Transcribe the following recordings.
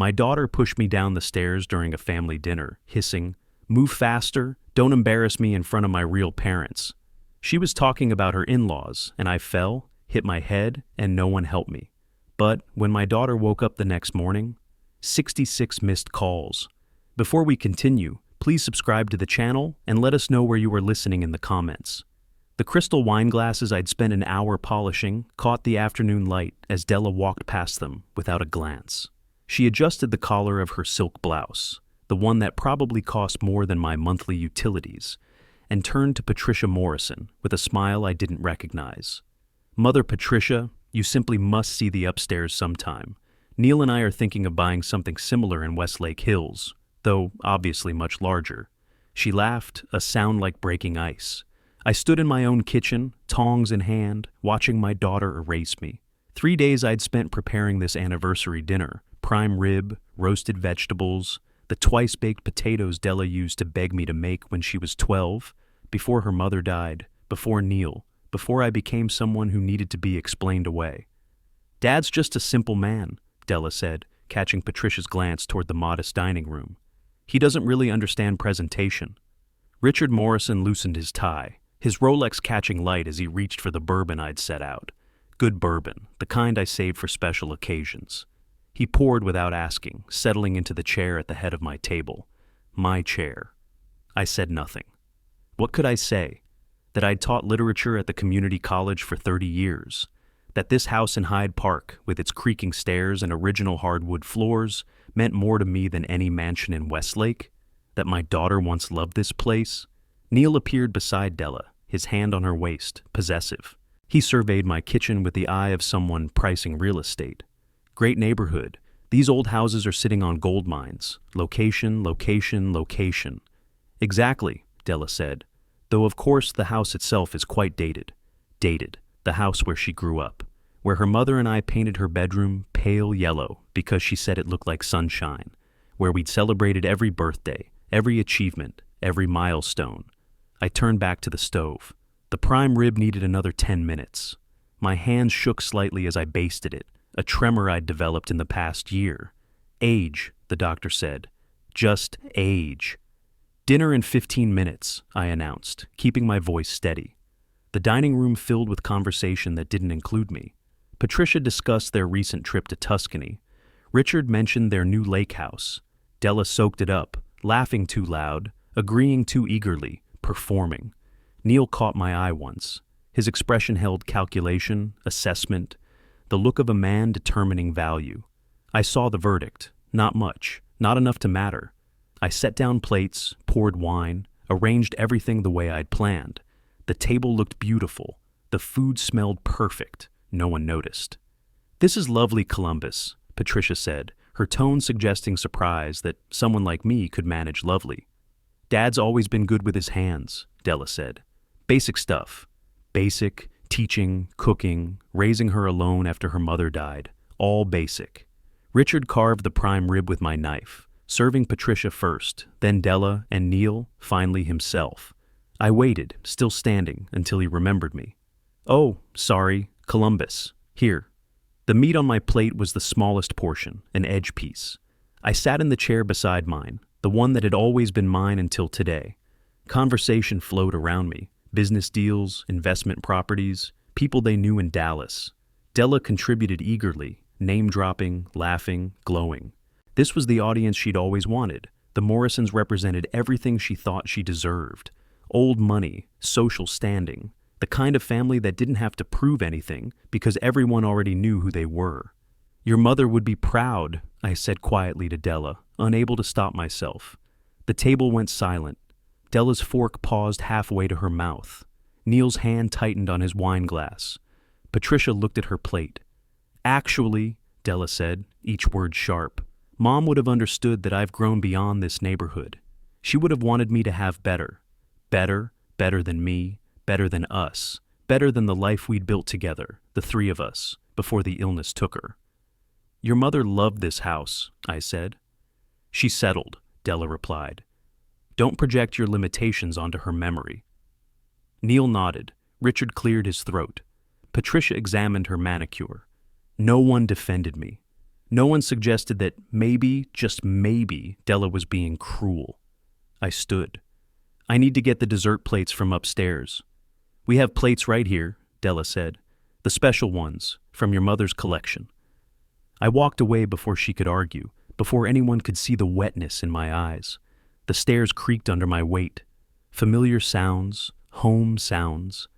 My daughter pushed me down the stairs during a family dinner, hissing, "Move faster, don't embarrass me in front of my real parents." She was talking about her in-laws, and I fell, hit my head, and no one helped me. But when my daughter woke up the next morning, 66 missed calls. Before we continue, please subscribe to the channel and let us know where you are listening in the comments. The crystal wine glasses I'd spent an hour polishing caught the afternoon light as Della walked past them without a glance. She adjusted the collar of her silk blouse, the one that probably cost more than my monthly utilities, and turned to Patricia Morrison with a smile I didn't recognize. "Mother Patricia, you simply must see the upstairs sometime. Neil and I are thinking of buying something similar in Westlake Hills, though obviously much larger." She laughed, a sound like breaking ice. I stood in my own kitchen, tongs in hand, watching my daughter erase me. 3 days I'd spent preparing this anniversary dinner: prime rib, roasted vegetables, the twice-baked potatoes Della used to beg me to make when she was 12, before her mother died, before Neil, before I became someone who needed to be explained away. "Dad's just a simple man," Della said, catching Patricia's glance toward the modest dining room. "He doesn't really understand presentation." Richard Morrison loosened his tie, his Rolex catching light as he reached for the bourbon I'd set out. Good bourbon, the kind I saved for special occasions. He poured without asking, settling into the chair at the head of my table. My chair. I said nothing. What could I say? That I'd taught literature at the community college for 30 years. That this house in Hyde Park, with its creaking stairs and original hardwood floors, meant more to me than any mansion in Westlake. That my daughter once loved this place. Neil appeared beside Della, his hand on her waist, possessive. He surveyed my kitchen with the eye of someone pricing real estate. "Great neighborhood. These old houses are sitting on gold mines. Location, location, location." "Exactly," Della said, though of course the house itself is quite dated. Dated, the house where she grew up, where her mother and I painted her bedroom pale yellow because she said it looked like sunshine, where we'd celebrated every birthday, every achievement, every milestone. I turned back to the stove. The prime rib needed another 10 minutes. My hands shook slightly as I basted it, a tremor I'd developed in the past year. "Age," the doctor said. "Just age." "Dinner in 15 minutes, I announced, keeping my voice steady. The dining room filled with conversation that didn't include me. Patricia discussed their recent trip to Tuscany. Richard mentioned their new lake house. Della soaked it up, laughing too loud, agreeing too eagerly, performing. Neil caught my eye once. His expression held calculation, assessment, the look of a man determining value. I saw the verdict. Not much, not enough to matter. I set down plates, poured wine, arranged everything the way I'd planned. The table looked beautiful. The food smelled perfect. No one noticed. "This is lovely, Columbus," Patricia said, her tone suggesting surprise that someone like me could manage lovely. "Dad's always been good with his hands," Della said. "Basic stuff. Basic, teaching, cooking, raising her alone after her mother died. All basic." Richard carved the prime rib with my knife, serving Patricia first, then Della and Neil, finally himself. I waited, still standing, until he remembered me. "Oh, sorry, Columbus. Here." The meat on my plate was the smallest portion, an edge piece. I sat in the chair beside mine, the one that had always been mine until today. Conversation flowed around me. Business deals, investment properties, people they knew in Dallas. Della contributed eagerly, name-dropping, laughing, glowing. This was the audience she'd always wanted. The Morrisons represented everything she thought she deserved. Old money, social standing, the kind of family that didn't have to prove anything because everyone already knew who they were. "Your mother would be proud," I said quietly to Della, unable to stop myself. The table went silent. Della's fork paused halfway to her mouth. Neil's hand tightened on his wine glass. Patricia looked at her plate. "Actually," Della said, each word sharp, "Mom would have understood that I've grown beyond this neighborhood. She would have wanted me to have better. Better, better than me, better than us, better than the life we'd built together, the three of us, before the illness took her." "Your mother loved this house," I said. "She settled," Della replied. "Don't project your limitations onto her memory." Neil nodded. Richard cleared his throat. Patricia examined her manicure. No one defended me. No one suggested that maybe, just maybe, Della was being cruel. I stood. I need to get the dessert plates from upstairs. We have plates right here, Della said. The special ones, from your mother's collection. I walked away before she could argue, before anyone could see the wetness in my eyes. The stairs creaked under my weight. Familiar sounds, home sounds.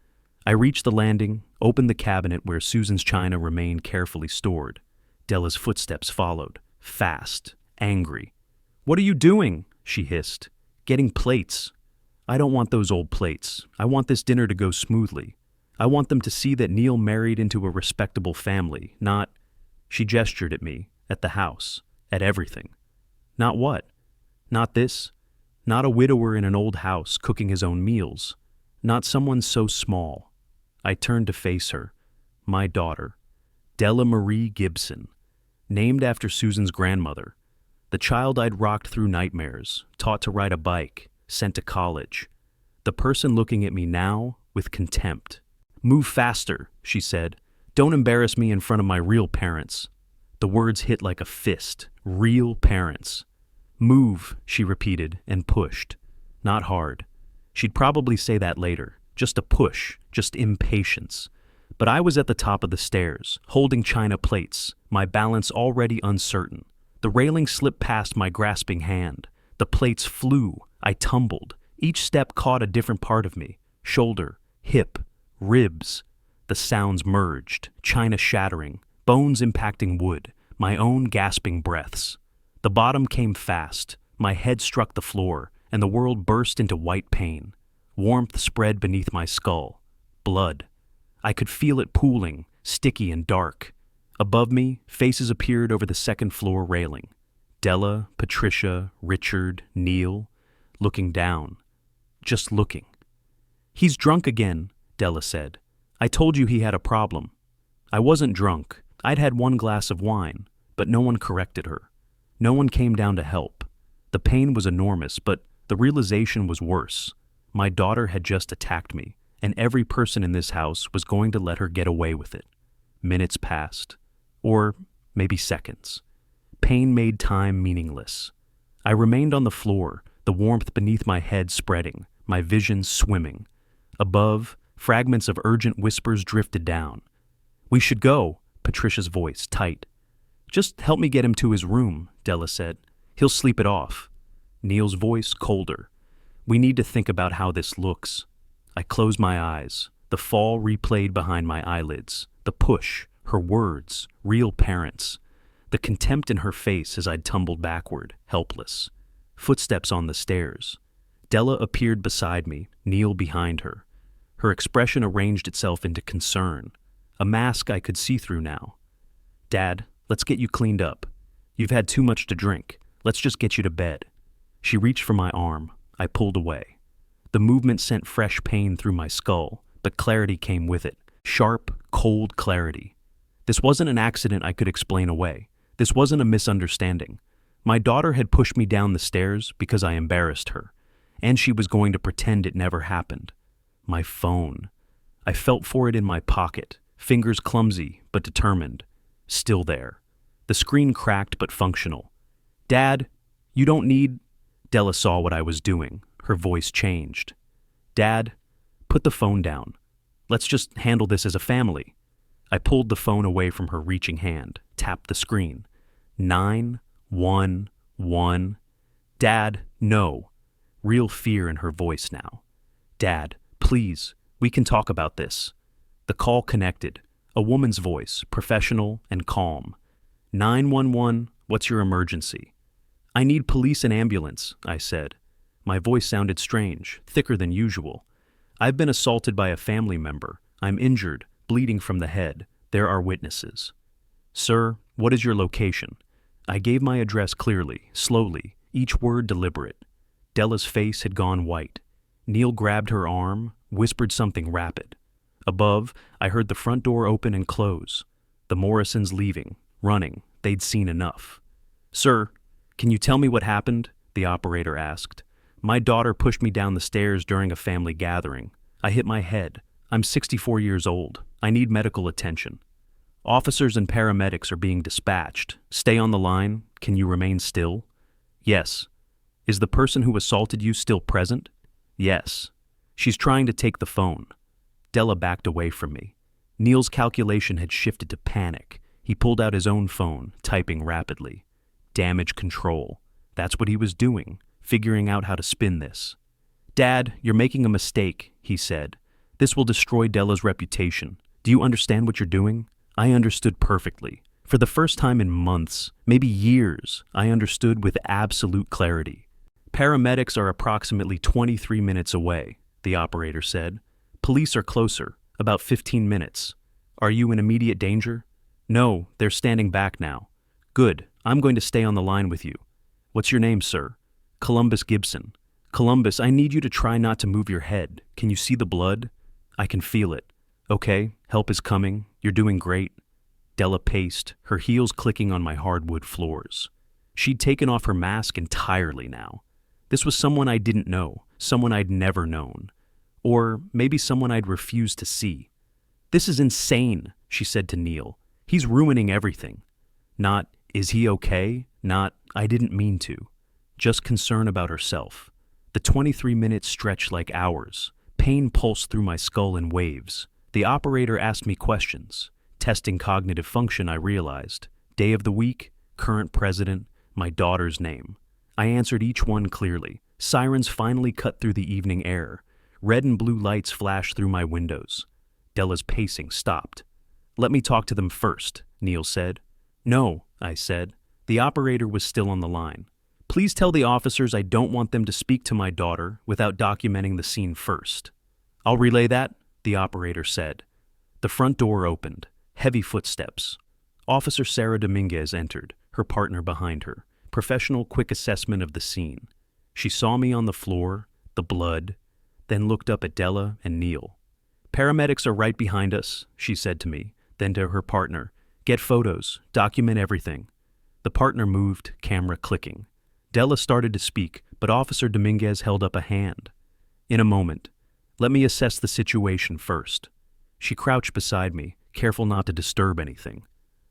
I reached the landing, opened the cabinet where Susan's china remained carefully stored. Della's footsteps followed, fast, angry. "What are you doing?" she hissed. "Getting plates. I don't want those old plates. I want this dinner to go smoothly. I want them to see that Neil married into a respectable family, not—" She gestured at me, at the house, at everything. Not what? Not this? Not a widower in an old house cooking his own meals. Not someone so small. I turned to face her. My daughter. Della Marie Gibson. Named after Susan's grandmother. The child I'd rocked through nightmares, taught to ride a bike, sent to college. The person looking at me now with contempt. "Move faster," she said. "Don't embarrass me in front of my real parents." The words hit like a fist. Real parents. "Move," she repeated and pushed. Not hard. She'd probably say that later. Just a push, just impatience. But I was at the top of the stairs, holding china plates, my balance already uncertain. The railing slipped past my grasping hand. The plates flew. I tumbled. Each step caught a different part of me. Shoulder, hip, ribs. The sounds merged, china shattering, bones impacting wood, my own gasping breaths. The bottom came fast. My head struck the floor, and the world burst into white pain. Warmth spread beneath my skull. Blood. I could feel it pooling, sticky and dark. Above me, faces appeared over the second-floor railing. Della, Patricia, Richard, Neil, looking down. Just looking. "He's drunk again," Della said. "I told you he had a problem." I wasn't drunk. I'd had one glass of wine, but no one corrected her. No one came down to help. The pain was enormous, but the realization was worse. My daughter had just attacked me, and every person in this house was going to let her get away with it. Minutes passed. Or maybe seconds. Pain made time meaningless. I remained on the floor, the warmth beneath my head spreading, my vision swimming. Above, fragments of urgent whispers drifted down. "We should go," Patricia's voice, tight. "Just help me get him to his room," Della said. "He'll sleep it off." Neil's voice, colder. "We need to think about how this looks." I closed my eyes. The fall replayed behind my eyelids. The push, her words, real parents. The contempt in her face as I'd tumbled backward, helpless. Footsteps on the stairs. Della appeared beside me, Neil behind her. Her expression arranged itself into concern. A mask I could see through now. "Dad, let's get you cleaned up. You've had too much to drink. Let's just get you to bed." She reached for my arm. I pulled away. The movement sent fresh pain through my skull, but clarity came with it. Sharp, cold clarity. This wasn't an accident I could explain away. This wasn't a misunderstanding. My daughter had pushed me down the stairs because I embarrassed her, and she was going to pretend it never happened. My phone. I felt for it in my pocket, fingers clumsy but determined. Still there. The screen cracked but functional. "Dad, you don't need—" Della saw what I was doing. Her voice changed. "Dad, put the phone down. Let's just handle this as a family." I pulled the phone away from her reaching hand, tapped the screen. 911. "Dad, no." Real fear in her voice now. "Dad, please, we can talk about this." The call connected. A woman's voice, professional and calm. 911, what's your emergency?" "I need police and ambulance," I said. My voice sounded strange, thicker than usual. "I've been assaulted by a family member. I'm injured, bleeding from the head. There are witnesses." "Sir, what is your location?" I gave my address clearly, slowly, each word deliberate. Della's face had gone white. Neil grabbed her arm, whispered something rapid. Above, I heard the front door open and close. The Morrisons leaving, running. They'd seen enough. "Sir, can you tell me what happened?" the operator asked. "My daughter pushed me down the stairs during a family gathering. I hit my head. I'm 64 years old. I need medical attention." Officers and paramedics are being dispatched. Stay on the line. Can you remain still? Yes. Is the person who assaulted you still present? Yes. She's trying to take the phone. Della backed away from me. Neil's calculation had shifted to panic. He pulled out his own phone, typing rapidly. Damage control. That's what he was doing, figuring out how to spin this. Dad, you're making a mistake, he said. This will destroy Della's reputation. Do you understand what you're doing? I understood perfectly. For the first time in months, maybe years, I understood with absolute clarity. Paramedics are approximately 23 minutes away, the operator said. Police are closer, about 15 minutes. Are you in immediate danger? No, they're standing back now. Good, I'm going to stay on the line with you. What's your name, sir? Columbus Gibson. Columbus, I need you to try not to move your head. Can you see the blood? I can feel it. Okay, help is coming. You're doing great. Della paced, her heels clicking on my hardwood floors. She'd taken off her mask entirely now. This was someone I didn't know, someone I'd never known. Or maybe someone I'd refused to see. This is insane, she said to Neil. He's ruining everything. Not, is he okay? Not, I didn't mean to. Just concern about herself. The 23 minutes stretched like hours. Pain pulsed through my skull in waves. The operator asked me questions. Testing cognitive function, I realized. Day of the week, current president, my daughter's name. I answered each one clearly. Sirens finally cut through the evening air. Red and blue lights flashed through my windows. Della's pacing stopped. Let me talk to them first, Neil said. No, I said. The operator was still on the line. Please tell the officers I don't want them to speak to my daughter without documenting the scene first. I'll relay that, the operator said. The front door opened. Heavy footsteps. Officer Sarah Dominguez entered, her partner behind her. Professional quick assessment of the scene. She saw me on the floor, the blood, then looked up at Della and Neil. Paramedics are right behind us, she said to me, then to her partner. Get photos, document everything. The partner moved, camera clicking. Della started to speak, but Officer Dominguez held up a hand. In a moment. Let me assess the situation first. She crouched beside me, careful not to disturb anything.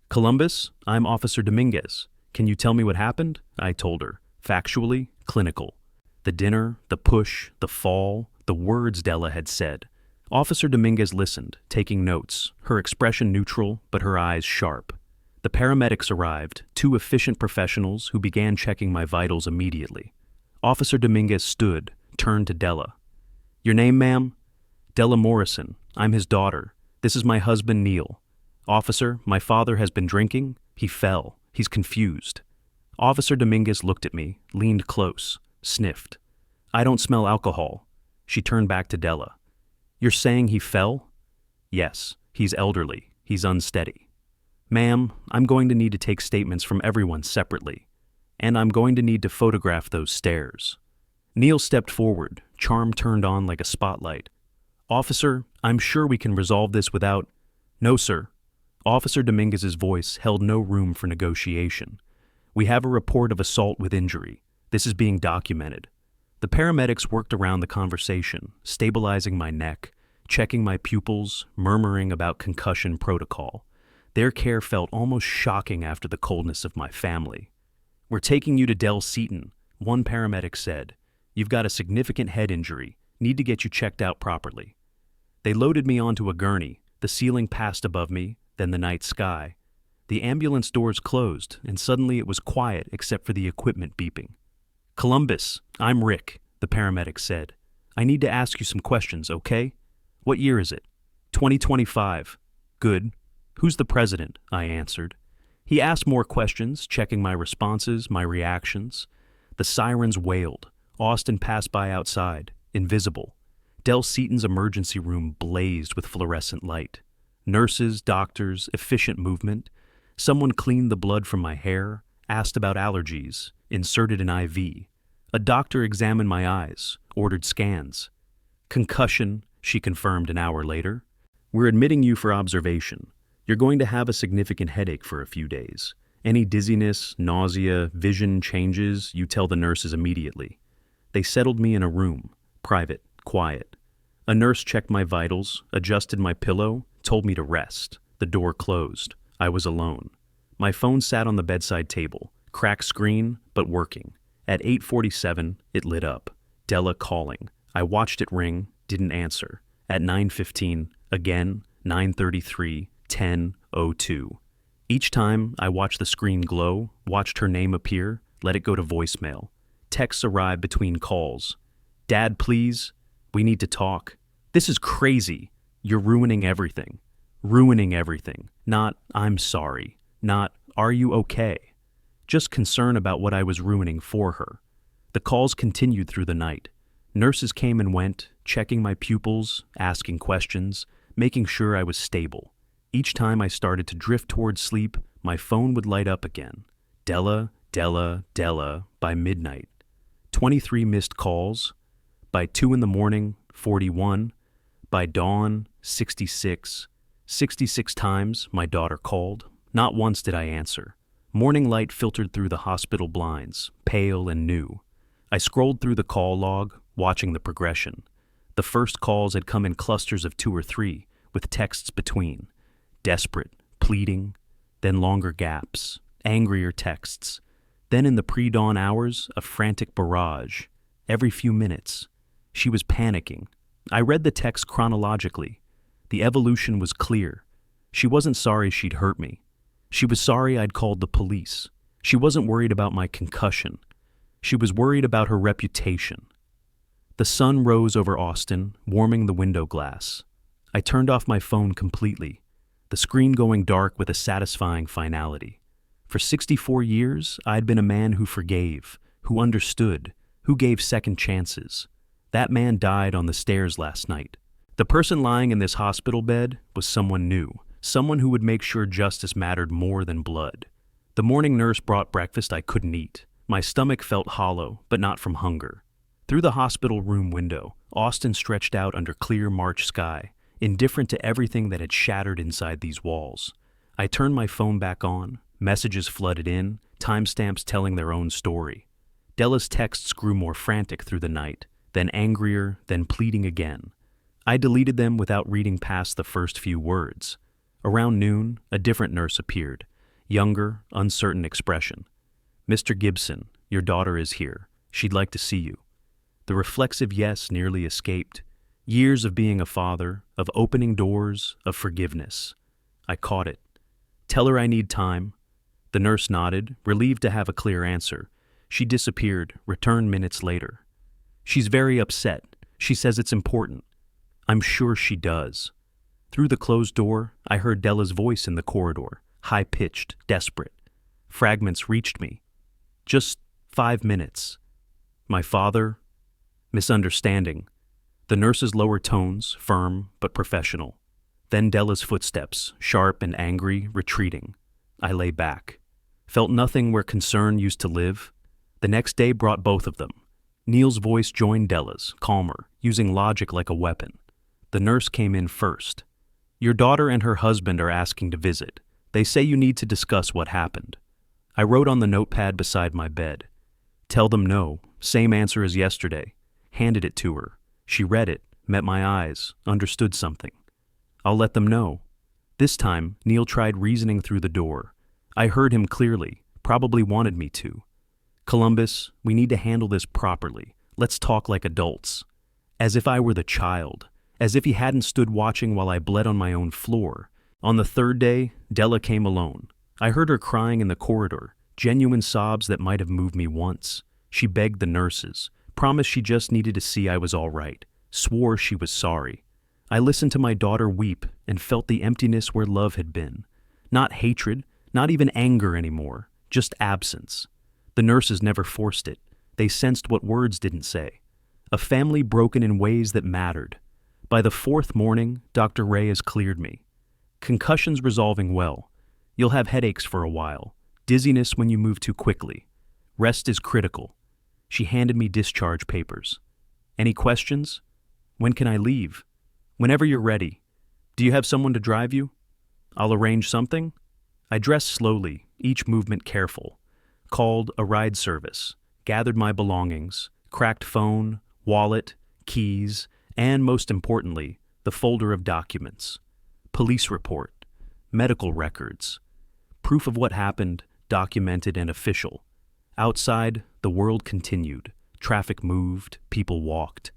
Columbus, I'm Officer Dominguez. Can you tell me what happened? I told her. Factually, clinical. The dinner, the push, the fall, the words Della had said. Officer Dominguez listened, taking notes, her expression neutral, but her eyes sharp. The paramedics arrived, 2 efficient professionals who began checking my vitals immediately. Officer Dominguez stood, turned to Della. Your name, ma'am? Della Morrison. I'm his daughter. This is my husband, Neil. Officer, my father has been drinking. He fell. He's confused. Officer Dominguez looked at me, leaned close, sniffed. I don't smell alcohol. She turned back to Della. You're saying he fell? Yes. He's elderly. He's unsteady. Ma'am, I'm going to need to take statements from everyone separately. And I'm going to need to photograph those stairs. Neil stepped forward, charm turned on like a spotlight. Officer, I'm sure we can resolve this without... No, sir. Officer Dominguez's voice held no room for negotiation. We have a report of assault with injury. This is being documented. The paramedics worked around the conversation, stabilizing my neck, checking my pupils, murmuring about concussion protocol. Their care felt almost shocking after the coldness of my family. We're taking you to Del Seaton, one paramedic said. You've got a significant head injury. Need to get you checked out properly. They loaded me onto a gurney. The ceiling passed above me, then the night sky. The ambulance doors closed, and suddenly it was quiet except for the equipment beeping. Columbus, I'm Rick, the paramedic said. I need to ask you some questions, okay? What year is it? 2025. Good. Who's the president? I answered. He asked more questions, checking my responses, my reactions. The sirens wailed. Austin passed by outside, invisible. Del Seaton's emergency room blazed with fluorescent light. Nurses, doctors, efficient movement. Someone cleaned the blood from my hair, asked about allergies, inserted an IV. A doctor examined my eyes, ordered scans. Concussion, she confirmed an hour later. We're admitting you for observation. You're going to have a significant headache for a few days. Any dizziness, nausea, vision changes, you tell the nurses immediately. They settled me in a room, private, quiet. A nurse checked my vitals, adjusted my pillow, told me to rest. The door closed. I was alone. My phone sat on the bedside table, cracked screen, but working. At 8:47, it lit up. Della calling. I watched it ring, didn't answer. At 9:15, again, 9:33, 10:02. Each time, I watched the screen glow, watched her name appear, let it go to voicemail. Texts arrived between calls. Dad, please. We need to talk. This is crazy. You're ruining everything. Ruining everything. Not, I'm sorry. Not, are you okay? Just concern about what I was ruining for her. The calls continued through the night. Nurses came and went, checking my pupils, asking questions, making sure I was stable. Each time I started to drift towards sleep, my phone would light up again. Della, Della, Della, by midnight. 23 missed calls. By 2 in the morning, 41. By dawn, 66. 66 times my daughter called. Not once did I answer. Morning light filtered through the hospital blinds, pale and new. I scrolled through the call log, watching the progression. The first calls had come in clusters of 2 or 3, with texts between. Desperate, pleading, then longer gaps, angrier texts. Then in the pre-dawn hours, a frantic barrage. Every few minutes. She was panicking. I read the text chronologically. The evolution was clear. She wasn't sorry she'd hurt me. She was sorry I'd called the police. She wasn't worried about my concussion. She was worried about her reputation. The sun rose over Austin, warming the window glass. I turned off my phone completely, the screen going dark with a satisfying finality. For 64 years, I'd been a man who forgave, who understood, who gave second chances. That man died on the stairs last night. The person lying in this hospital bed was someone new, someone who would make sure justice mattered more than blood. The morning nurse brought breakfast I couldn't eat. My stomach felt hollow, but not from hunger. Through the hospital room window, Austin stretched out under clear March sky, indifferent to everything that had shattered inside these walls. I turned my phone back on, messages flooded in, timestamps telling their own story. Della's texts grew more frantic through the night, then angrier, then pleading again. I deleted them without reading past the first few words. Around noon, a different nurse appeared, younger, uncertain expression. Mr. Gibson, your daughter is here. She'd like to see you. The reflexive yes nearly escaped. Years of being a father, of opening doors, of forgiveness. I caught it. Tell her I need time. The nurse nodded, relieved to have a clear answer. She disappeared, returned minutes later. She's very upset. She says it's important. I'm sure she does. Through the closed door, I heard Della's voice in the corridor, high-pitched, desperate. Fragments reached me. Just 5 minutes. My father, misunderstanding. The nurse's lower tones, firm but professional. Then Della's footsteps, sharp and angry, retreating. I lay back. Felt nothing where concern used to live. The next day brought both of them. Neil's voice joined Della's, calmer, using logic like a weapon. The nurse came in first. Your daughter and her husband are asking to visit. They say you need to discuss what happened. I wrote on the notepad beside my bed. Tell them no, same answer as yesterday. Handed it to her. She read it, met my eyes, understood something. I'll let them know. This time, Neil tried reasoning through the door. I heard him clearly, probably wanted me to. Columbus, we need to handle this properly. Let's talk like adults. As if I were the child. As if he hadn't stood watching while I bled on my own floor. On the third day, Della came alone. I heard her crying in the corridor, genuine sobs that might have moved me once. She begged the nurses, promised she just needed to see I was all right, swore she was sorry. I listened to my daughter weep and felt the emptiness where love had been. Not hatred, not even anger anymore, just absence. The nurses never forced it. They sensed what words didn't say. A family broken in ways that mattered. By the 4th morning, Dr. Ray has cleared me. Concussions resolving well. You'll have headaches for a while. Dizziness when you move too quickly. Rest is critical. She handed me discharge papers. Any questions? When can I leave? Whenever you're ready. Do you have someone to drive you? I'll arrange something. I dressed slowly, each movement careful. Called a ride service. Gathered my belongings. Cracked phone, wallet, keys, and most importantly, the folder of documents. Police report. Medical records. Proof of what happened, documented and official. Outside, the world continued. Traffic moved, people walked.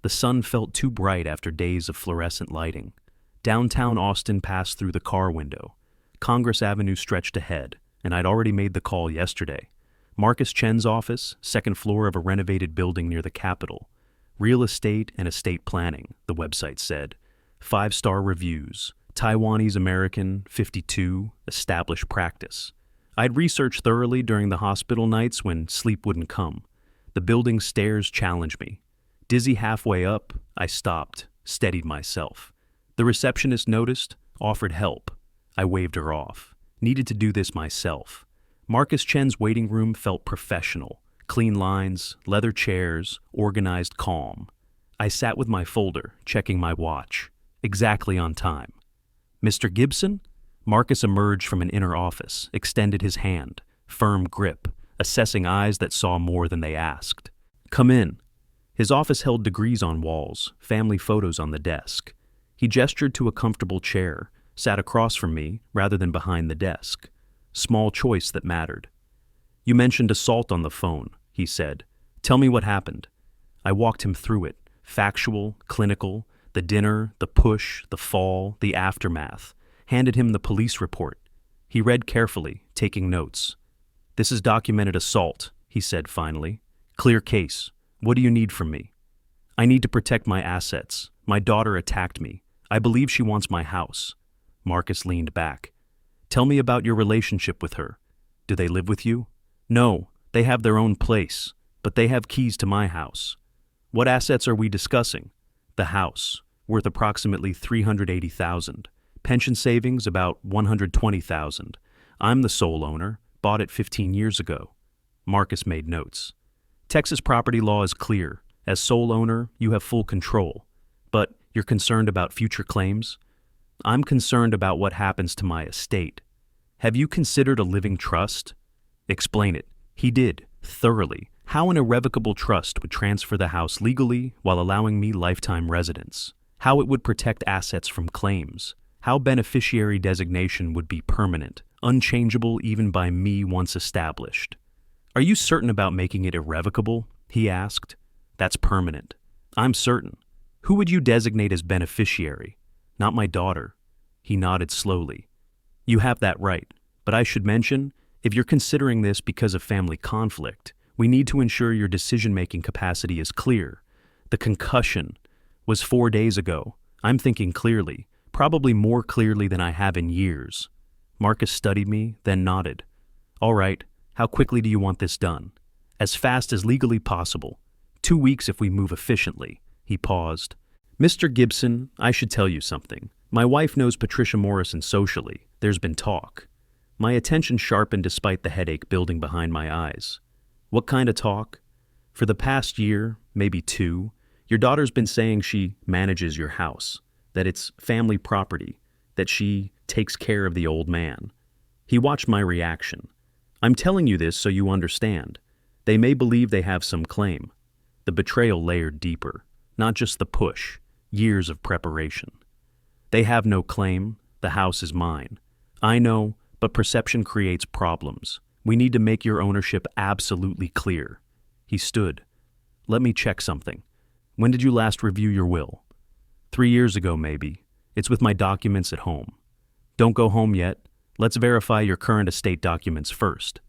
The sun felt too bright after days of fluorescent lighting. Downtown Austin passed through the car window. Congress Avenue stretched ahead, and I'd already made the call yesterday. Marcus Chen's office, second floor of a renovated building near the Capitol. Real estate and estate planning, the website said. 5-star reviews. Taiwanese American, 52, established practice. I'd researched thoroughly during the hospital nights when sleep wouldn't come. The building's stairs challenged me. Dizzy halfway up, I stopped, steadied myself. The receptionist noticed, offered help. I waved her off. Needed to do this myself. Marcus Chen's waiting room felt professional. Clean lines, leather chairs, organized calm. I sat with my folder, checking my watch. Exactly on time. Mr. Gibson? Marcus emerged from an inner office, extended his hand, firm grip, assessing eyes that saw more than they asked. Come in. His office held degrees on walls, family photos on the desk. He gestured to a comfortable chair, sat across from me rather than behind the desk. Small choice that mattered. You mentioned assault on the phone, he said. Tell me what happened. I walked him through it, factual, clinical, the dinner, the push, the fall, the aftermath. Handed him the police report. He read carefully, taking notes. This is documented assault, he said finally. Clear case. What do you need from me? I need to protect my assets. My daughter attacked me. I believe she wants my house. Marcus leaned back. Tell me about your relationship with her. Do they live with you? No, they have their own place, but they have keys to my house. What assets are we discussing? The house, worth approximately $380,000. Pension savings about $120,000. I'm the sole owner, bought it 15 years ago. Marcus made notes. Texas property law is clear. As sole owner, you have full control. But you're concerned about future claims? I'm concerned about what happens to my estate. Have you considered a living trust? Explain it. He did, thoroughly. How an irrevocable trust would transfer the house legally while allowing me lifetime residence. How it would protect assets from claims. How beneficiary designation would be permanent, unchangeable even by me once established. Are you certain about making it irrevocable? He asked. That's permanent. I'm certain. Who would you designate as beneficiary? Not my daughter. He nodded slowly. You have that right, but I should mention, if you're considering this because of family conflict, we need to ensure your decision-making capacity is clear. The concussion was 4 days ago. I'm thinking clearly, probably more clearly than I have in years. Marcus studied me, then nodded. All right, how quickly do you want this done? As fast as legally possible. 2 weeks if we move efficiently. He paused. Mr. Gibson, I should tell you something. My wife knows Patricia Morrison socially. There's been talk. My attention sharpened despite the headache building behind my eyes. What kind of talk? For the past year, maybe 2, your daughter's been saying she manages your house, that it's family property, that she takes care of the old man. He watched my reaction. I'm telling you this so you understand. They may believe they have some claim. The betrayal layered deeper, not just the push, years of preparation. They have no claim. The house is mine. I know, but perception creates problems. We need to make your ownership absolutely clear. He stood. Let me check something. When did you last review your will? 3 years ago, maybe. It's with my documents at home. Don't go home yet. Let's verify your current estate documents first.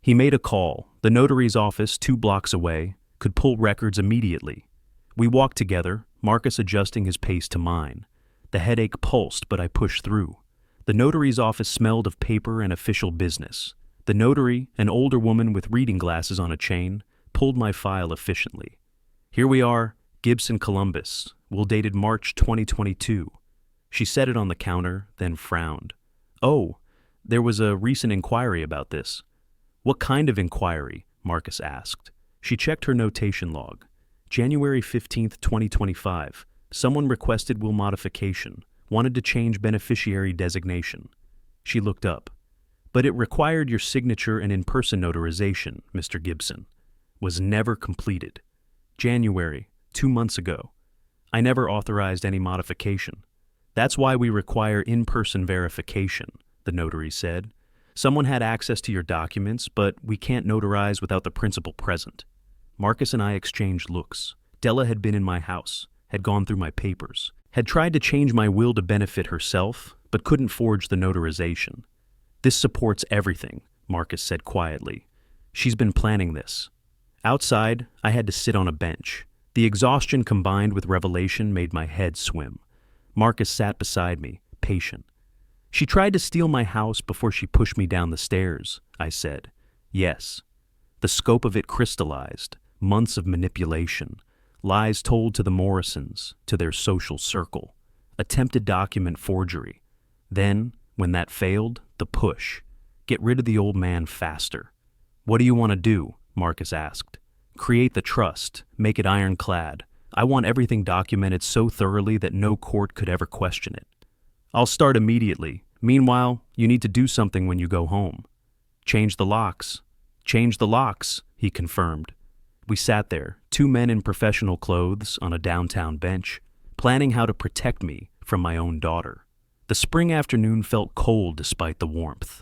He made a call. The notary's office, 2 blocks away, could pull records immediately. We walked together, Marcus adjusting his pace to mine. The headache pulsed, but I pushed through. The notary's office smelled of paper and official business. The notary, an older woman with reading glasses on a chain, pulled my file efficiently. Here we are, Gibson, Columbus. Will dated March 2022. She set it on the counter, then frowned. Oh, there was a recent inquiry about this. What kind of inquiry? Marcus asked. She checked her notation log. January 15th, 2025. Someone requested will modification, wanted to change beneficiary designation. She looked up. But it required your signature and in-person notarization, Mr. Gibson. Was never completed. January, 2 months ago. I never authorized any modification. That's why we require in-person verification, the notary said. Someone had access to your documents, but we can't notarize without the principal present. Marcus and I exchanged looks. Della had been in my house, had gone through my papers, had tried to change my will to benefit herself, but couldn't forge the notarization. This supports everything, Marcus said quietly. She's been planning this. Outside, I had to sit on a bench. The exhaustion combined with revelation made my head swim. Marcus sat beside me, patient. She tried to steal my house before she pushed me down the stairs, I said. Yes. The scope of it crystallized, months of manipulation, lies told to the Morrisons, to their social circle, attempted document forgery. Then, when that failed, the push. Get rid of the old man faster. What do you want to do? Marcus asked. Create the trust, make it ironclad. I want everything documented so thoroughly that no court could ever question it. I'll start immediately. Meanwhile, you need to do something when you go home. Change the locks. Change the locks, he confirmed. We sat there, two men in professional clothes on a downtown bench, planning how to protect me from my own daughter. The spring afternoon felt cold despite the warmth.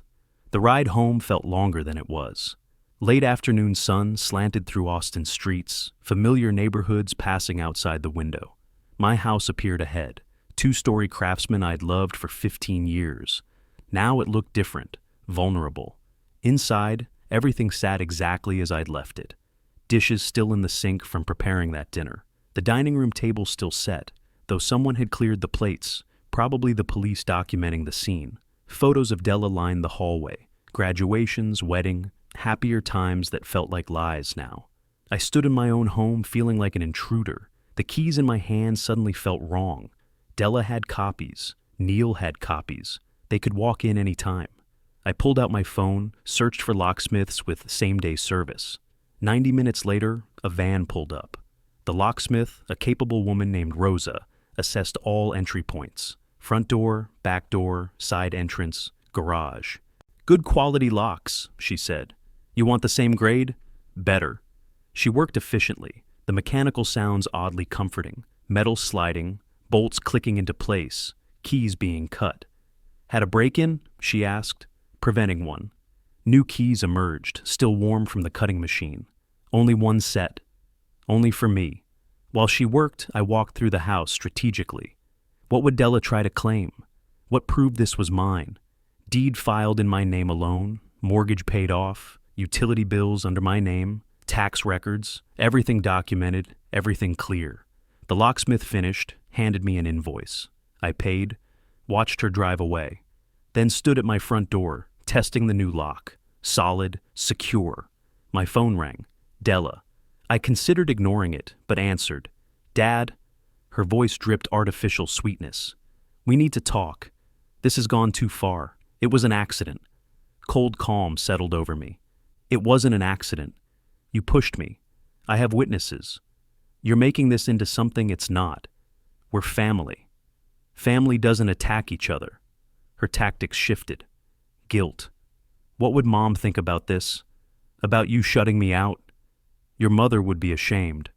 The ride home felt longer than it was. Late afternoon sun slanted through Austin streets, familiar neighborhoods passing outside the window. My house appeared ahead, two-story craftsman I'd loved for 15 years. Now it looked different, vulnerable. Inside, everything sat exactly as I'd left it. Dishes still in the sink from preparing that dinner. The dining room table still set, though someone had cleared the plates, probably the police documenting the scene. Photos of Della lined the hallway. Graduations, wedding, happier times that felt like lies now. I stood in my own home feeling like an intruder. The keys in my hand suddenly felt wrong. Della had copies. Neil had copies. They could walk in any time. I pulled out my phone, searched for locksmiths with same-day service. 90 minutes later, a van pulled up. The locksmith, a capable woman named Rosa, assessed all entry points. Front door, back door, side entrance, garage. Good quality locks, she said. You want the same grade? Better. She worked efficiently, the mechanical sounds oddly comforting. Metal sliding, bolts clicking into place, keys being cut. Had a break-in? She asked, preventing one. New keys emerged, still warm from the cutting machine. Only one set. Only for me. While she worked, I walked through the house strategically. What would Della try to claim? What proved this was mine? Deed filed in my name alone, mortgage paid off, utility bills under my name, tax records, everything documented, everything clear. The locksmith finished, handed me an invoice. I paid, watched her drive away, then stood at my front door, testing the new lock. Solid, secure. My phone rang. Della. I considered ignoring it, but answered. Dad. Her voice dripped artificial sweetness. We need to talk. This has gone too far. It was an accident. Cold calm settled over me. It wasn't an accident. You pushed me. I have witnesses. You're making this into something it's not. We're family. Family doesn't attack each other. Her tactics shifted. Guilt. What would Mom think about this? About you shutting me out? Your mother would be ashamed.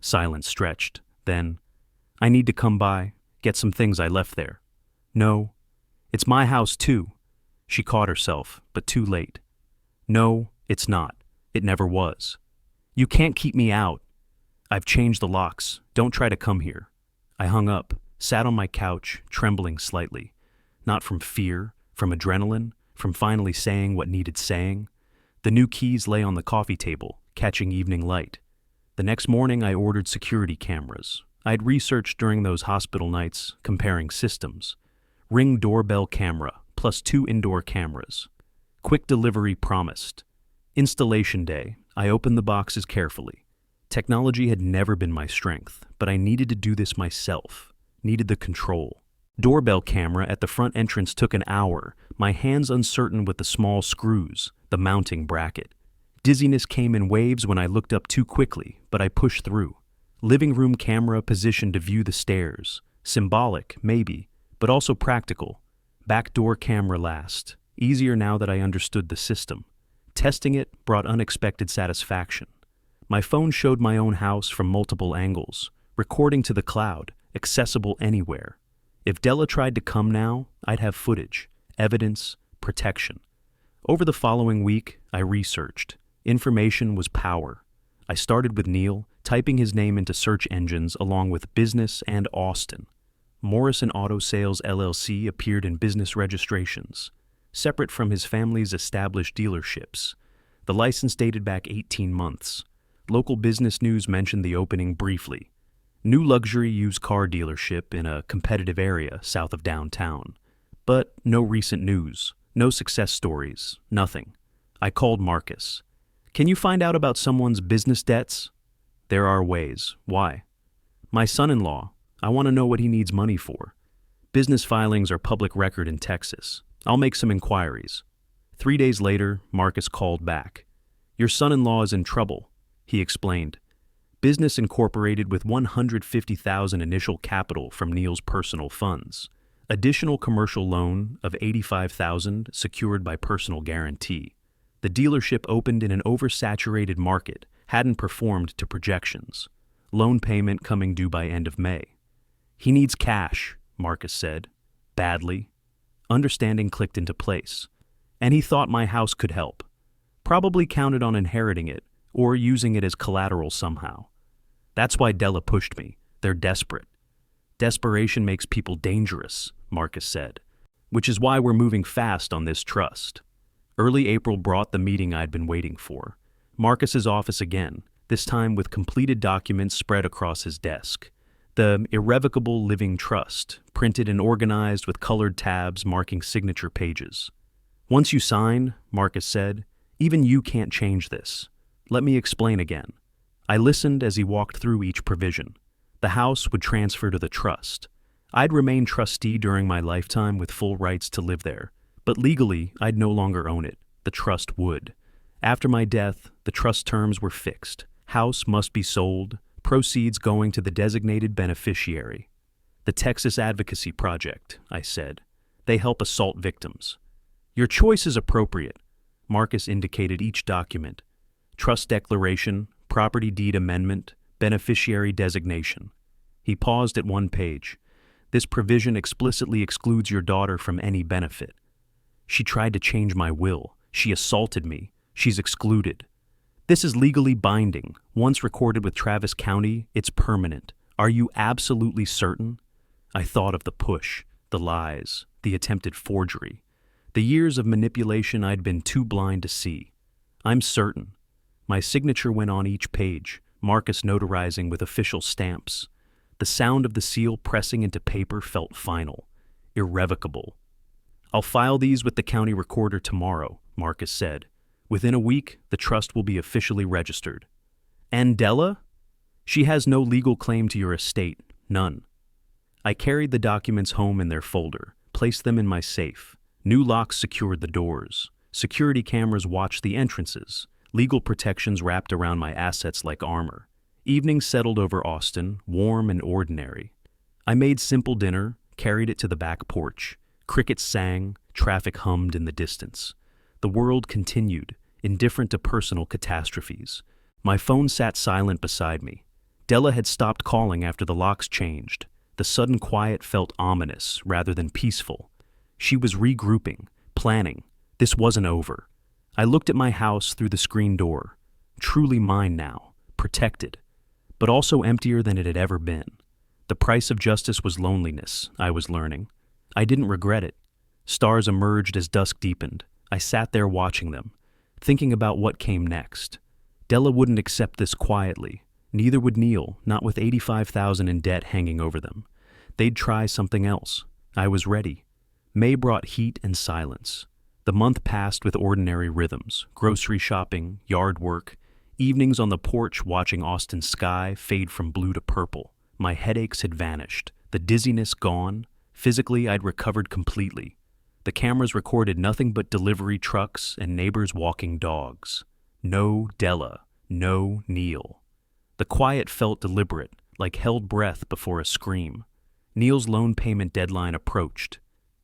Silence stretched. Then, I need to come by, get some things I left there. No, it's my house too. She caught herself, but too late. No, it's not. It never was. You can't keep me out. I've changed the locks. Don't try to come here. I hung up, sat on my couch, trembling slightly. Not from fear, from adrenaline, from finally saying what needed saying. The new keys lay on the coffee table, catching evening light. The next morning I ordered security cameras. I'd researched during those hospital nights, comparing systems. Ring doorbell camera, plus 2 indoor cameras. Quick delivery promised. Installation day, I opened the boxes carefully. Technology had never been my strength, but I needed to do this myself. Needed the control. Doorbell camera at the front entrance took an hour, my hands uncertain with the small screws, the mounting bracket. Dizziness came in waves when I looked up too quickly, but I pushed through. Living room camera positioned to view the stairs. Symbolic, maybe, but also practical. Back door camera last. Easier now that I understood the system. Testing it brought unexpected satisfaction. My phone showed my own house from multiple angles, recording to the cloud, accessible anywhere. If Della tried to come now, I'd have footage, evidence, protection. Over the following week, I researched. Information was power. I started with Neil, typing his name into search engines along with business and Austin. Morrison Auto Sales LLC appeared in business registrations, separate from his family's established dealerships. The license dated back 18 months. Local business news mentioned the opening briefly. New luxury used car dealership in a competitive area south of downtown. But no recent news, no success stories, nothing. I called Marcus. Can you find out about someone's business debts? There are ways. Why? My son-in-law. I want to know what he needs money for. Business filings are public record in Texas. I'll make some inquiries. 3 days later, Marcus called back. Your son-in-law is in trouble, he explained. Business incorporated with $150,000 initial capital from Neil's personal funds. Additional commercial loan of $85,000 secured by personal guarantee. The dealership opened in an oversaturated market, hadn't performed to projections. Loan payment coming due by end of May. He needs cash, Marcus said. Badly. Understanding clicked into place. And he thought my house could help. Probably counted on inheriting it or using it as collateral somehow. That's why Della pushed me. They're desperate. Desperation makes people dangerous, Marcus said, which is why we're moving fast on this trust. Early April brought the meeting I'd been waiting for. Marcus's office again, this time with completed documents spread across his desk. The Irrevocable Living Trust, printed and organized with colored tabs marking signature pages. Once you sign, Marcus said, even you can't change this. Let me explain again. I listened as he walked through each provision. The house would transfer to the trust. I'd remain trustee during my lifetime with full rights to live there, but legally I'd no longer own it. The trust would. After my death, the trust terms were fixed. House must be sold, proceeds going to the designated beneficiary. The Texas Advocacy Project, I said. They help assault victims. Your choice is appropriate. Marcus indicated each document. Trust declaration, property deed amendment, beneficiary designation. He paused at one page. This provision explicitly excludes your daughter from any benefit. She tried to change my will. She assaulted me. She's excluded. This is legally binding. Once recorded with Travis County, it's permanent. Are you absolutely certain? I thought of the push, the lies, the attempted forgery. The years of manipulation I'd been too blind to see. I'm certain. My signature went on each page, Marcus notarizing with official stamps. The sound of the seal pressing into paper felt final, irrevocable. I'll file these with the county recorder tomorrow, Marcus said. Within a week, the trust will be officially registered. And Della? She has no legal claim to your estate, none. I carried the documents home in their folder, placed them in my safe. New locks secured the doors. Security cameras watched the entrances. Legal protections wrapped around my assets like armor. Evening settled over Austin, warm and ordinary. I made simple dinner, carried it to the back porch. Crickets sang, traffic hummed in the distance. The world continued, indifferent to personal catastrophes. My phone sat silent beside me. Della had stopped calling after the locks changed. The sudden quiet felt ominous rather than peaceful. She was regrouping, planning. This wasn't over. I looked at my house through the screen door. Truly mine now, protected, but also emptier than it had ever been. The price of justice was loneliness, I was learning. I didn't regret it. Stars emerged as dusk deepened. I sat there watching them, thinking about what came next. Della wouldn't accept this quietly. Neither would Neil, not with $85,000 in debt hanging over them. They'd try something else. I was ready. May brought heat and silence. The month passed with ordinary rhythms, grocery shopping, yard work, evenings on the porch watching Austin's sky fade from blue to purple. My headaches had vanished, the dizziness gone. Physically, I'd recovered completely. The cameras recorded nothing but delivery trucks and neighbors walking dogs. No Della, no Neil. The quiet felt deliberate, like held breath before a scream. Neil's loan payment deadline approached.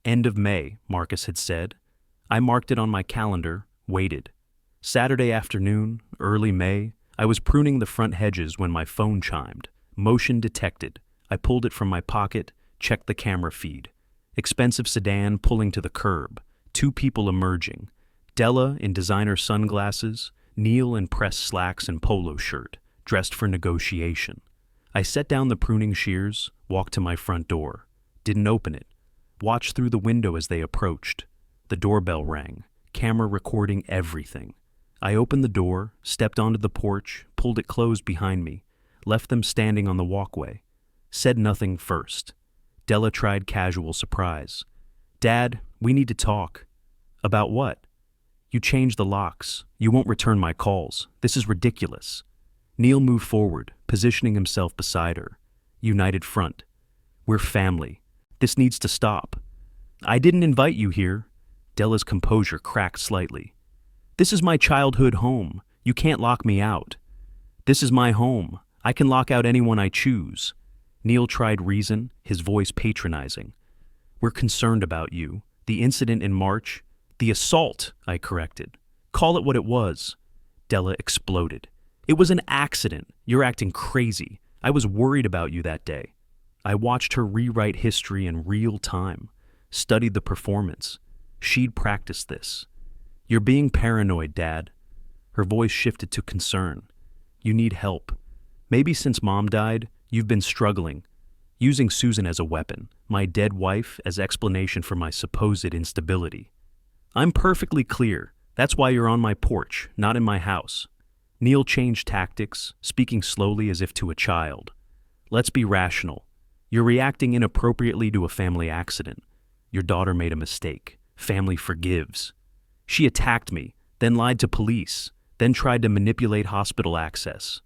End of May, Marcus had said. I marked it on my calendar, waited. Saturday afternoon, early May, I was pruning the front hedges when my phone chimed. Motion detected. I pulled it from my pocket, checked the camera feed. Expensive sedan pulling to the curb. 2 people emerging. Della in designer sunglasses, Neil in pressed slacks and polo shirt, dressed for negotiation. I set down the pruning shears, walked to my front door. Didn't open it. Watched through the window as they approached. The doorbell rang, camera recording everything. I opened the door, stepped onto the porch, pulled it closed behind me, left them standing on the walkway. Said nothing first. Della tried casual surprise. "Dad, we need to talk." "About what?" "You changed the locks. You won't return my calls. This is ridiculous." Neil moved forward, positioning himself beside her. United front. "We're family. This needs to stop." "I didn't invite you here." Della's composure cracked slightly. "This is my childhood home. You can't lock me out." "This is my home. I can lock out anyone I choose." Neil tried reason, his voice patronizing. "We're concerned about you. The incident in March." "The assault," I corrected. "Call it what it was." Della exploded. "It was an accident. You're acting crazy. I was worried about you that day." I watched her rewrite history in real time, studied the performance. She'd practiced this. "You're being paranoid, Dad." Her voice shifted to concern. "You need help. Maybe since Mom died, you've been struggling, using Susan as a weapon, my dead wife as explanation for my supposed instability." "I'm perfectly clear. That's why you're on my porch, not in my house." Neil changed tactics, speaking slowly as if to a child. "Let's be rational. You're reacting inappropriately to a family accident. Your daughter made a mistake. Family forgives. She attacked me, then lied to police, then tried to manipulate hospital access."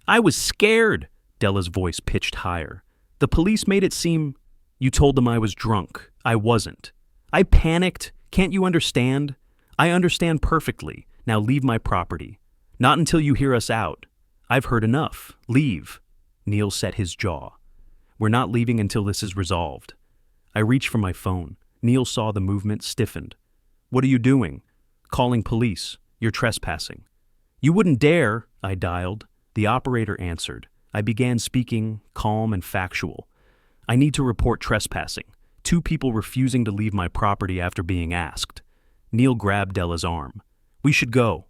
"I was scared." Della's voice pitched higher. "The police made it seem—" "You told them I was drunk. I wasn't. I panicked. Can't you understand?" "I understand perfectly. Now leave my property. Not until you hear us out." "I've heard enough. Leave." Neil set his jaw. "We're not leaving until this is resolved." I reached for my phone. Neil saw the movement, stiffened. "What are you doing?" "Calling police. You're trespassing." "You wouldn't dare." I dialed. The operator answered. I began speaking, calm and factual. "I need to report trespassing. 2 people refusing to leave my property after being asked." Neil grabbed Della's arm. "We should go."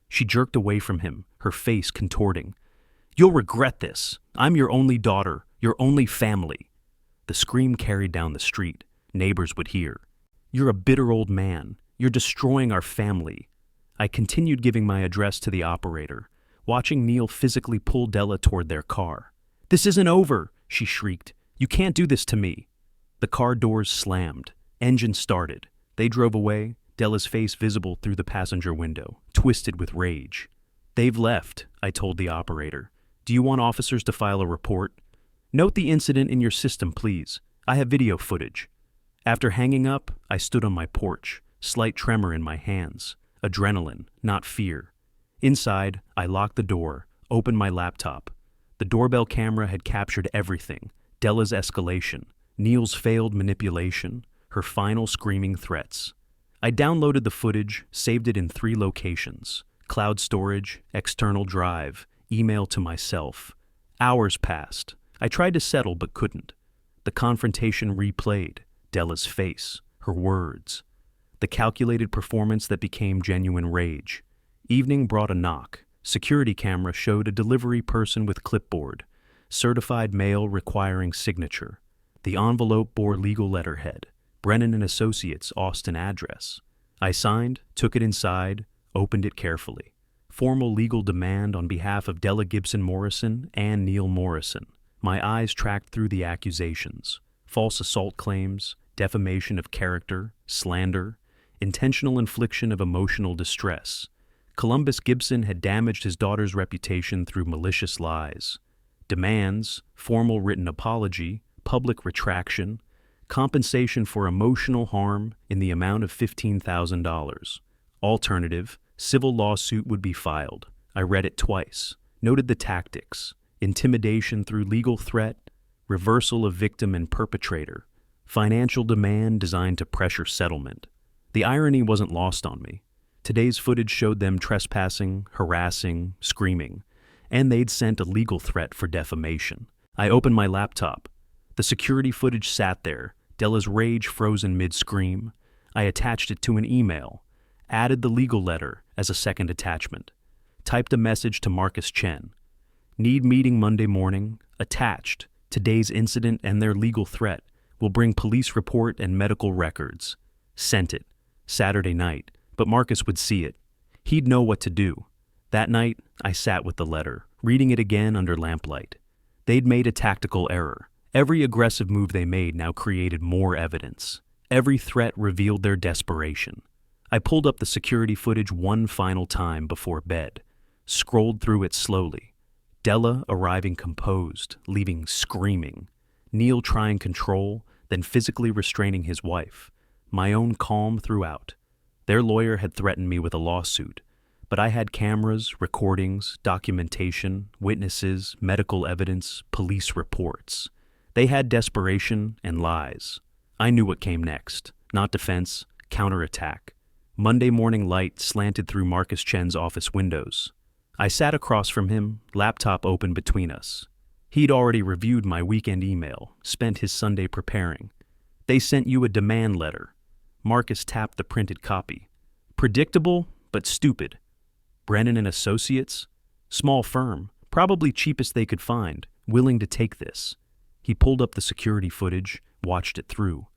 She jerked away from him, her face contorting. "You'll regret this. I'm your only daughter, your only family." The scream carried down the street. Neighbors would hear. "You're a bitter old man. You're destroying our family." I continued giving my address to the operator, watching Neil physically pull Della toward their car. "This isn't over," she shrieked. "You can't do this to me." The car doors slammed. Engine started. They drove away, Della's face visible through the passenger window, twisted with rage. "They've left," I told the operator. "Do you want officers to file a report?" "Note the incident in your system, please. I have video footage." After hanging up, I stood on my porch, slight tremor in my hands. Adrenaline, not fear. Inside, I locked the door, opened my laptop. The doorbell camera had captured everything. Della's escalation, Neil's failed manipulation, her final screaming threats. I downloaded the footage, saved it in 3 locations: cloud storage, external drive, email to myself. Hours passed. I tried to settle but couldn't. The confrontation replayed. Della's face, her words. The calculated performance that became genuine rage. Evening brought a knock. Security camera showed a delivery person with clipboard. Certified mail requiring signature. The envelope bore legal letterhead. Brennan and Associates, Austin address. I signed, took it inside, opened it carefully. Formal legal demand on behalf of Della Gibson Morrison and Neil Morrison. My eyes tracked through the accusations. False assault claims, defamation of character, slander, intentional infliction of emotional distress. Columbus Gibson had damaged his daughter's reputation through malicious lies. Demands, formal written apology, public retraction, compensation for emotional harm in the amount of $15,000. Alternative, civil lawsuit would be filed. I read it twice, noted the tactics, intimidation through legal threat, reversal of victim and perpetrator, financial demand designed to pressure settlement. The irony wasn't lost on me. Today's footage showed them trespassing, harassing, screaming, and they'd sent a legal threat for defamation. I opened my laptop. The security footage sat there, Della's rage frozen mid-scream. I attached it to an email. Added the legal letter as a second attachment. Typed a message to Marcus Chen. Need meeting Monday morning. Attached. Today's incident and their legal threat. Will bring police report and medical records. Sent it. Saturday night. But Marcus would see it. He'd know what to do. That night, I sat with the letter, reading it again under lamplight. They'd made a tactical error. Every aggressive move they made now created more evidence. Every threat revealed their desperation. I pulled up the security footage one final time before bed, scrolled through it slowly. Della arriving composed, leaving screaming. Neil trying control, then physically restraining his wife. My own calm throughout. Their lawyer had threatened me with a lawsuit, but I had cameras, recordings, documentation, witnesses, medical evidence, police reports. They had desperation and lies. I knew what came next. Not defense, counterattack. Monday morning light slanted through Marcus Chen's office windows. I sat across from him, laptop open between us. He'd already reviewed my weekend email, spent his Sunday preparing. They sent you a demand letter. Marcus tapped the printed copy. Predictable, but stupid. Brennan and Associates? Small firm, probably cheapest they could find, willing to take this. He pulled up the security footage, watched it through.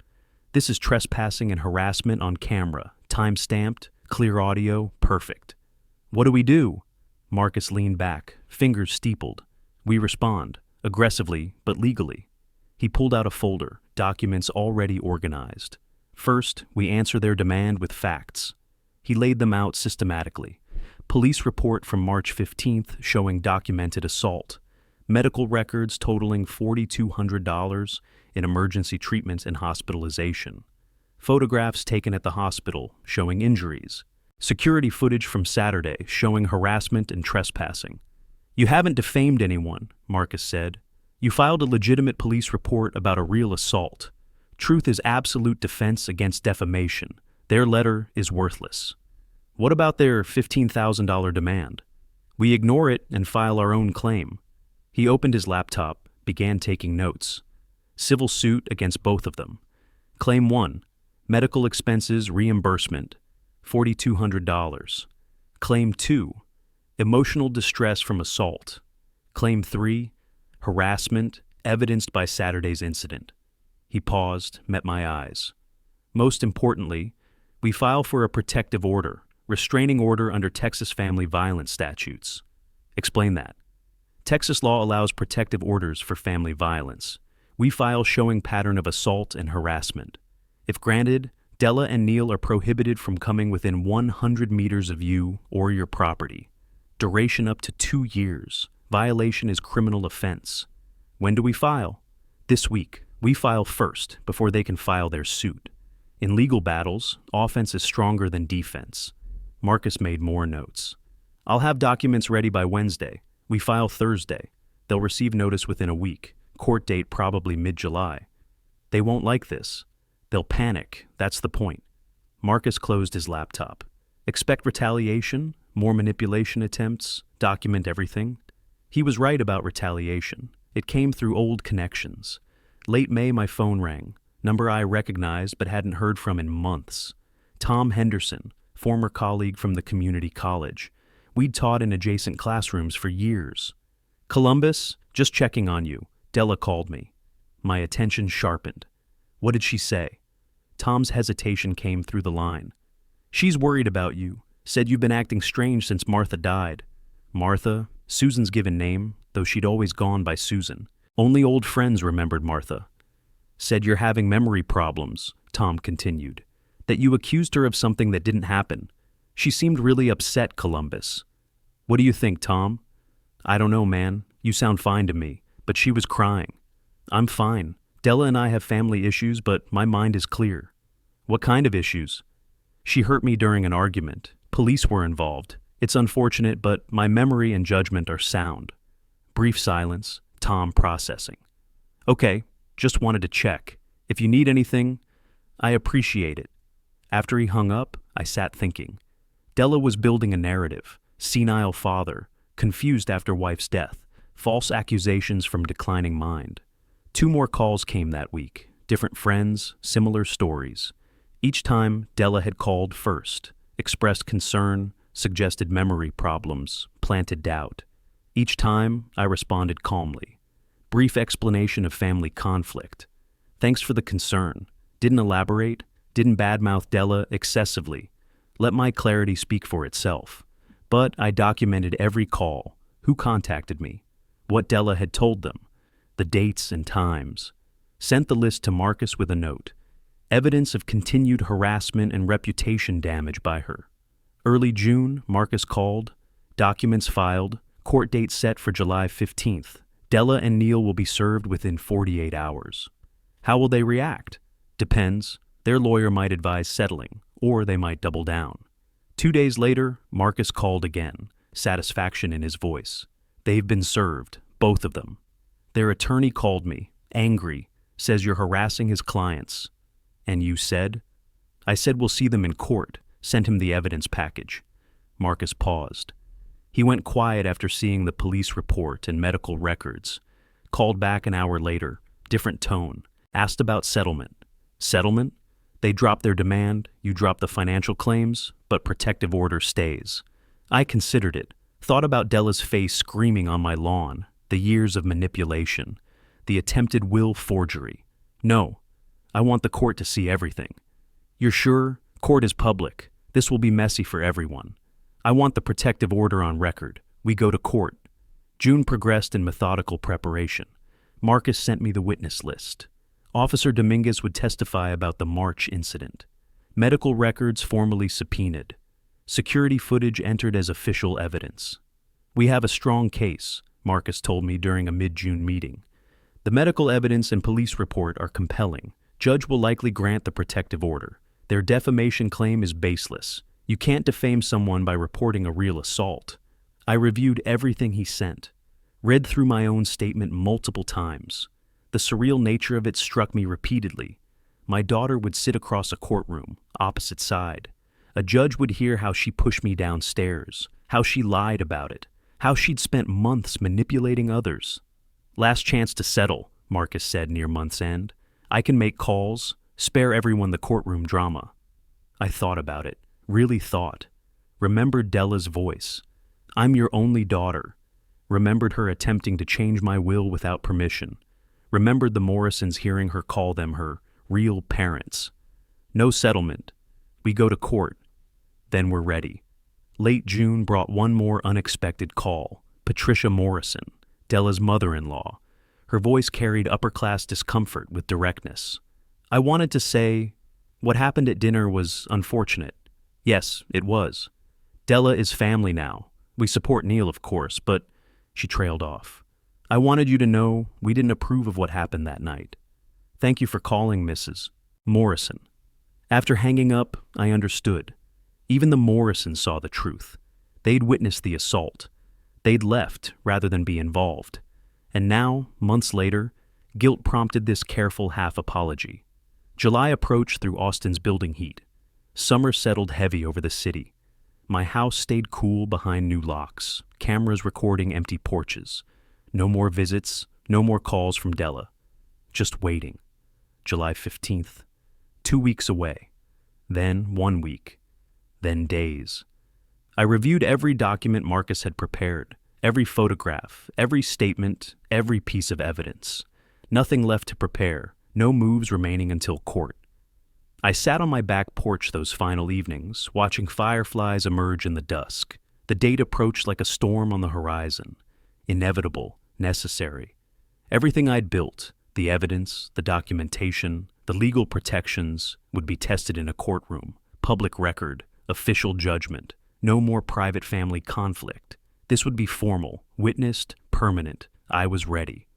This is trespassing and harassment on camera, time-stamped, clear audio, perfect. What do we do? Marcus leaned back, fingers steepled. We respond, aggressively but legally. He pulled out a folder, documents already organized. First, we answer their demand with facts. He laid them out systematically. Police report from March 15th showing documented assault. Medical records totaling $4,200 in emergency treatment and hospitalization. Photographs taken at the hospital showing injuries. Security footage from Saturday showing harassment and trespassing. You haven't defamed anyone, Marcus said. You filed a legitimate police report about a real assault. Truth is absolute defense against defamation. Their letter is worthless. What about their $15,000 demand? We ignore it and file our own claim. He opened his laptop, began taking notes. Civil suit against both of them. Claim 1, medical expenses reimbursement, $4,200. Claim 2, emotional distress from assault. Claim 3, harassment, evidenced by Saturday's incident. He paused, met my eyes. Most importantly, we file for a protective order, restraining order under Texas family violence statutes. Explain that. Texas law allows protective orders for family violence. We file showing pattern of assault and harassment. If granted, Della and Neil are prohibited from coming within 100 meters of you or your property. Duration up to 2 years. Violation is criminal offense. When do we file? This week. We file first before they can file their suit. In legal battles, offense is stronger than defense. Marcus made more notes. I'll have documents ready by Wednesday. We file Thursday. They'll receive notice within a week. Court date probably mid-July. They won't like this. They'll panic. That's the point. Marcus closed his laptop. Expect retaliation, more manipulation attempts, document everything. He was right about retaliation. It came through old connections. Late May, my phone rang. Number I recognized but hadn't heard from in months. Tom Henderson, former colleague from the community college. We'd taught in adjacent classrooms for years. Columbus, just checking on you. Della called me. My attention sharpened. What did she say? Tom's hesitation came through the line. She's worried about you. Said you've been acting strange since Martha died. Martha, Susan's given name, though she'd always gone by Susan. Only old friends remembered Martha. Said you're having memory problems, Tom continued. That you accused her of something that didn't happen. She seemed really upset, Columbus. What do you think, Tom? I don't know, man. You sound fine to me. But she was crying. I'm fine. Della and I have family issues, but my mind is clear. What kind of issues? She hurt me during an argument. Police were involved. It's unfortunate, but my memory and judgment are sound. Brief silence, Tom processing. Okay, just wanted to check. If you need anything, I appreciate it. After he hung up, I sat thinking. Della was building a narrative. Senile father, confused after wife's death, false accusations from declining mind. 2 more calls came that week. Different friends, similar stories. Each time, Della had called first. expressed concern, suggested memory problems, planted doubt. Each time, I responded calmly. Brief explanation of family conflict. Thanks for the concern. Didn't elaborate, didn't badmouth Della excessively. Let my clarity speak for itself. But I documented every call, who contacted me, what Della had told them, the dates and times. Sent the list to Marcus with a note. Evidence of continued harassment and reputation damage by her. Early June, Marcus called. Documents filed. Court date set for July 15th. Della and Neil will be served within 48 hours. How will they react? Depends. Their lawyer might advise settling, or they might double down. 2 days later, Marcus called again, satisfaction in his voice. They've been served, both of them. Their attorney called me, angry, says you're harassing his clients. And you said? I said we'll see them in court, sent him the evidence package. Marcus paused. He went quiet after seeing the police report and medical records. Called back an hour later, different tone, asked about settlement. Settlement? They drop their demand, you drop the financial claims, but protective order stays. I considered it, thought about Della's face screaming on my lawn, the years of manipulation, the attempted will forgery. No, I want the court to see everything. You're sure? Court is public. This will be messy for everyone. I want the protective order on record. We go to court. June progressed in methodical preparation. Marcus sent me the witness list. Officer Dominguez would testify about the March incident. Medical records formally subpoenaed. Security footage entered as official evidence. We have a strong case, Marcus told me during a mid-June meeting. The medical evidence and police report are compelling. Judge will likely grant the protective order. Their defamation claim is baseless. You can't defame someone by reporting a real assault. I reviewed everything he sent, read through my own statement multiple times. The surreal nature of it struck me repeatedly. My daughter would sit across a courtroom, opposite side. A judge would hear how she pushed me downstairs, how she lied about it, how she'd spent months manipulating others. Last chance to settle, Marcus said near month's end. I can make calls, spare everyone the courtroom drama. I thought about it, really thought. Remembered Della's voice. I'm your only daughter. Remembered her attempting to change my will without permission. Remembered the Morrisons hearing her call them her real parents. No settlement. We go to court. Then we're ready. Late June brought one more unexpected call. Patricia Morrison, Della's mother-in-law. Her voice carried upper-class discomfort with directness. I wanted to say, what happened at dinner was unfortunate. Yes, it was. Della is family now. We support Neil, of course, but she trailed off. I wanted you to know we didn't approve of what happened that night. Thank you for calling, Mrs. Morrison. After hanging up, I understood. Even the Morrisons saw the truth. They'd witnessed the assault. They'd left rather than be involved. And now, months later, guilt prompted this careful half-apology. July approached through Austin's building heat. Summer settled heavy over the city. My house stayed cool behind new locks, cameras recording empty porches. No more visits, no more calls from Della. Just waiting. July 15th. 2 weeks away. Then 1 week. Then days. I reviewed every document Marcus had prepared, every photograph, every statement, every piece of evidence. Nothing left to prepare, no moves remaining until court. I sat on my back porch those final evenings, watching fireflies emerge in the dusk. The date approached like a storm on the horizon. Inevitable, necessary. Everything I'd built, the evidence, the documentation, the legal protections, would be tested in a courtroom, public record, official judgment. No more private family conflict. This would be formal, witnessed, permanent. I was ready.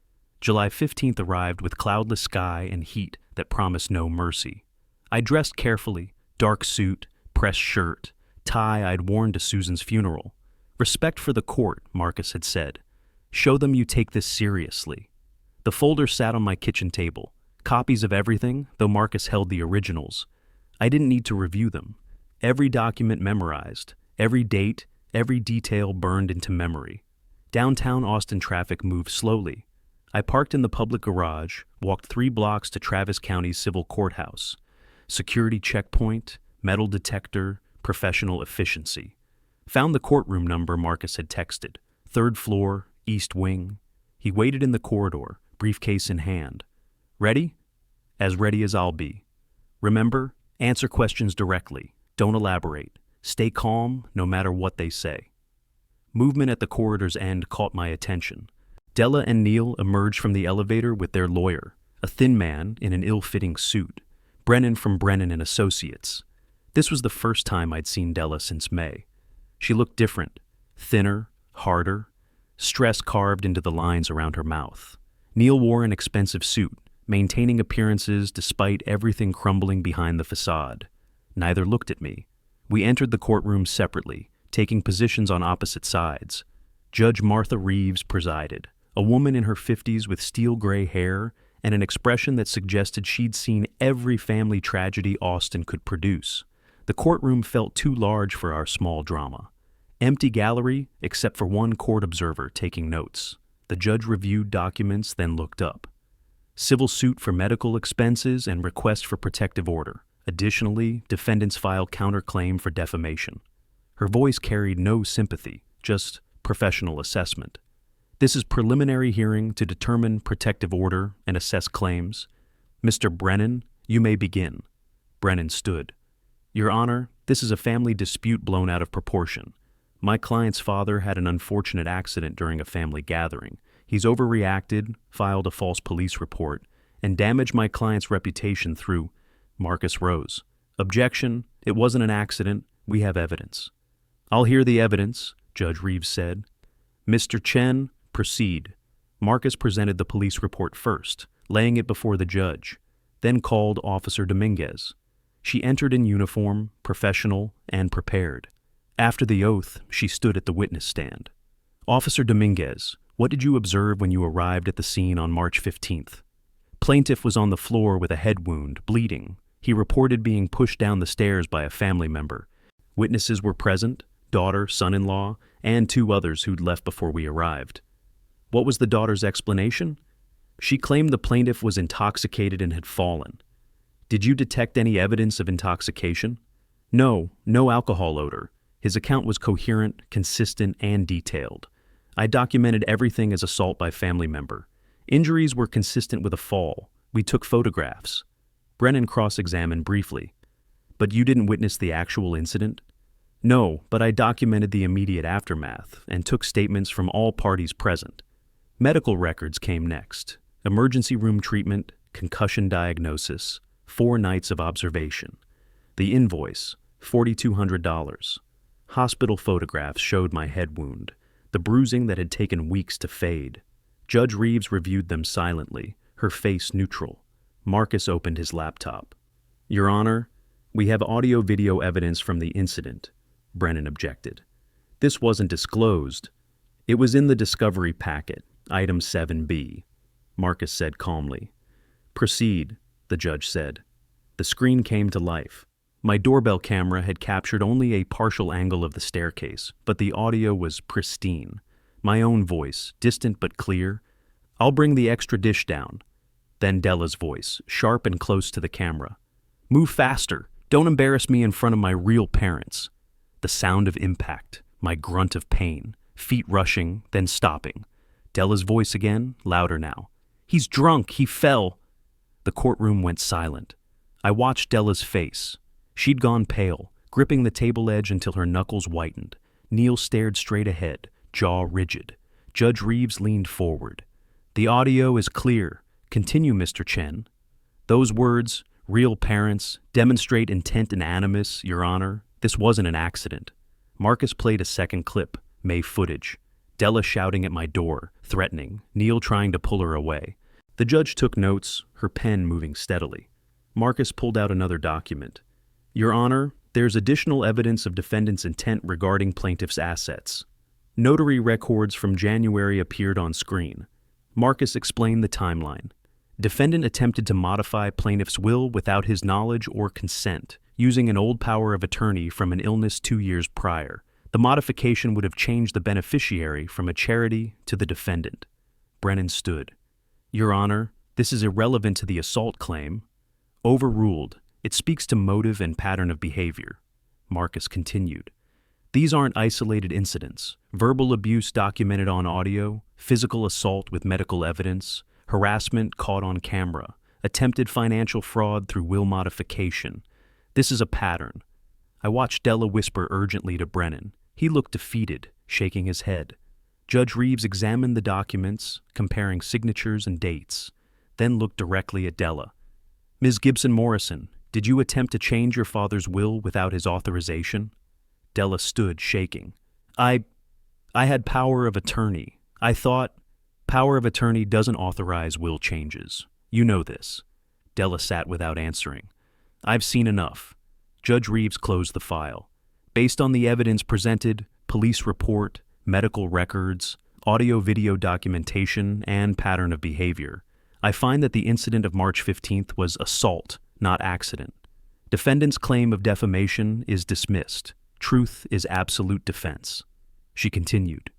July 15th arrived with cloudless sky and heat that promised no mercy. I dressed carefully, dark suit, pressed shirt, tie I'd worn to Susan's funeral. Respect for the court, Marcus had said. Show them you take this seriously. The folder sat on my kitchen table, copies of everything, though Marcus held the originals. I didn't need to review them. Every document memorized, every date, every detail burned into memory. Downtown Austin traffic moved slowly. I parked in the public garage, walked 3 blocks to Travis County's civil courthouse. Security checkpoint, metal detector, professional efficiency. Found the courtroom number Marcus had texted. 3rd floor, east wing. He waited in the corridor, briefcase in hand. Ready? As ready as I'll be. Remember, answer questions directly. Don't elaborate. Stay calm no matter what they say. Movement at the corridor's end caught my attention. Della and Neil emerged from the elevator with their lawyer, a thin man in an ill-fitting suit. Brennan from Brennan and Associates. This was the first time I'd seen Della since May. She looked different, thinner, harder, stress carved into the lines around her mouth. Neil wore an expensive suit, maintaining appearances despite everything crumbling behind the facade. Neither looked at me. We entered the courtroom separately, taking positions on opposite sides. Judge Martha Reeves presided, a woman in her 50s with steel-gray hair and an expression that suggested she'd seen every family tragedy Austin could produce. The courtroom felt too large for our small drama. Empty gallery, except for one court observer taking notes. The judge reviewed documents, then looked up. Civil suit for medical expenses and request for protective order. Additionally, defendants file counterclaim for defamation. Her voice carried no sympathy, just professional assessment. This is preliminary hearing to determine protective order and assess claims. Mr. Brennan, you may begin. Brennan stood. Your Honor, this is a family dispute blown out of proportion. My client's father had an unfortunate accident during a family gathering. He's overreacted, filed a false police report, and damaged my client's reputation through... Marcus rose. Objection, it wasn't an accident. We have evidence. I'll hear the evidence, Judge Reeves said. Mr. Chen, proceed. Marcus presented the police report first, laying it before the judge, then called Officer Dominguez. She entered in uniform, professional, and prepared. After the oath, she stood at the witness stand. Officer Dominguez, what did you observe when you arrived at the scene on March 15th? Plaintiff was on the floor with a head wound, bleeding. He reported being pushed down the stairs by a family member. Witnesses were present, daughter, son-in-law, and 2 others who'd left before we arrived. What was the daughter's explanation? She claimed the plaintiff was intoxicated and had fallen. Did you detect any evidence of intoxication? No alcohol odor. His account was coherent, consistent, and detailed. I documented everything as assault by family member. Injuries were consistent with a fall. We took photographs. Brennan cross-examined briefly. But you didn't witness the actual incident? No, but I documented the immediate aftermath and took statements from all parties present. Medical records came next. Emergency room treatment, concussion diagnosis, 4 nights of observation. The invoice, $4,200. Hospital photographs showed my head wound, the bruising that had taken weeks to fade. Judge Reeves reviewed them silently, her face neutral. Marcus opened his laptop. Your Honor, we have audio-video evidence from the incident, Brennan objected. This wasn't disclosed. It was in the discovery packet, item 7B, Marcus said calmly. Proceed, the judge said. The screen came to life. My doorbell camera had captured only a partial angle of the staircase, but the audio was pristine. My own voice, distant but clear. I'll bring the extra dish down. Then Della's voice, sharp and close to the camera. Move faster. Don't embarrass me in front of my real parents. The sound of impact, my grunt of pain, feet rushing, then stopping. Della's voice again, louder now. He's drunk. He fell. The courtroom went silent. I watched Della's face. She'd gone pale, gripping the table edge until her knuckles whitened. Neil stared straight ahead, jaw rigid. Judge Reeves leaned forward. The audio is clear. Continue, Mr. Chen. Those words, real parents, demonstrate intent and animus, Your Honor. This wasn't an accident. Marcus played a second clip, May footage. Della shouting at my door, threatening, Neil trying to pull her away. The judge took notes, her pen moving steadily. Marcus pulled out another document. Your Honor, there's additional evidence of defendant's intent regarding plaintiff's assets. Notary records from January appeared on screen. Marcus explained the timeline. Defendant attempted to modify plaintiff's will without his knowledge or consent, using an old power of attorney from an illness 2 years prior. The modification would have changed the beneficiary from a charity to the defendant. Brennan stood. Your Honor, this is irrelevant to the assault claim. Overruled. It speaks to motive and pattern of behavior. Marcus continued. These aren't isolated incidents. Verbal abuse documented on audio, physical assault with medical evidence, harassment caught on camera, attempted financial fraud through will modification. This is a pattern. I watched Della whisper urgently to Brennan. He looked defeated, shaking his head. Judge Reeves examined the documents, comparing signatures and dates, then looked directly at Della. Ms. Gibson Morrison, did you attempt to change your father's will without his authorization? Della stood, shaking. I had power of attorney. I thought, power of attorney doesn't authorize will changes. You know this. Della sat without answering. I've seen enough. Judge Reeves closed the file. Based on the evidence presented, police report, medical records, audio-video documentation, and pattern of behavior, I find that the incident of March 15th was assault, not accident. Defendant's claim of defamation is dismissed. Truth is absolute defense. She continued.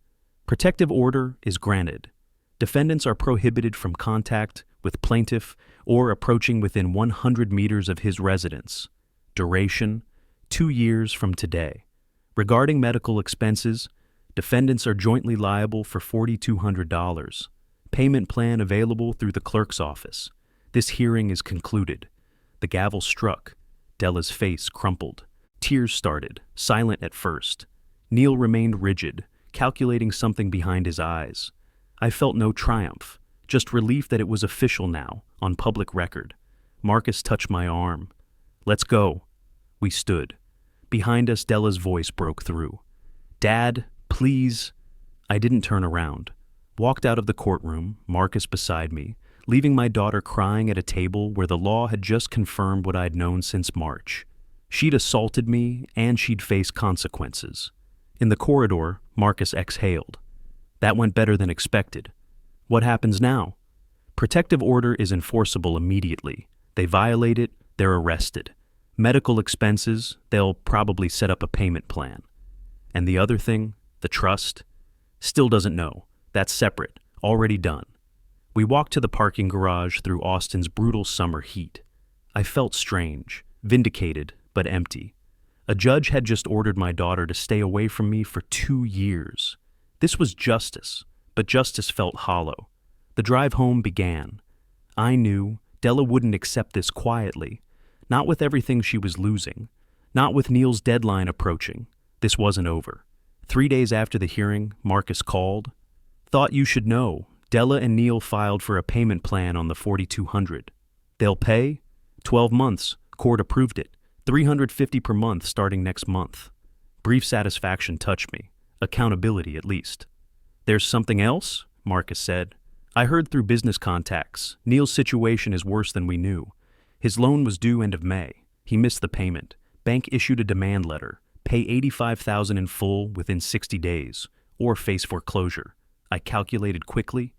Protective order is granted. Defendants are prohibited from contact with plaintiff or approaching within 100 meters of his residence. Duration, 2 years from today. Regarding medical expenses, defendants are jointly liable for $4,200. Payment plan available through the clerk's office. This hearing is concluded. The gavel struck. Della's face crumpled. Tears started, silent at first. Neil remained rigid, calculating something behind his eyes. I felt no triumph, just relief that it was official now, on public record. Marcus touched my arm. Let's go. We stood. Behind us, Della's voice broke through. Dad, please. I didn't turn around. Walked out of the courtroom, Marcus beside me, leaving my daughter crying at a table where the law had just confirmed what I'd known since March. She'd assaulted me, and she'd face consequences. In the corridor, Marcus exhaled. That went better than expected. What happens now? Protective order is enforceable immediately. They violate it, they're arrested. Medical expenses, they'll probably set up a payment plan. And the other thing, the trust? Still doesn't know. That's separate, already done. We walked to the parking garage through Austin's brutal summer heat. I felt strange, vindicated, but empty. A judge had just ordered my daughter to stay away from me for 2 years. This was justice, but justice felt hollow. The drive home began. I knew Della wouldn't accept this quietly, not with everything she was losing, not with Neil's deadline approaching. This wasn't over. 3 days after the hearing, Marcus called. Thought you should know. Della and Neil filed for a payment plan on the $4,200. They'll pay? 12 months. Court approved it. $350 per month starting next month. Brief satisfaction touched me. Accountability, at least. There's something else? Marcus said. I heard through business contacts. Neil's situation is worse than we knew. His loan was due end of May. He missed the payment. Bank issued a demand letter. Pay $85,000 in full within 60 days, or face foreclosure. I calculated quickly.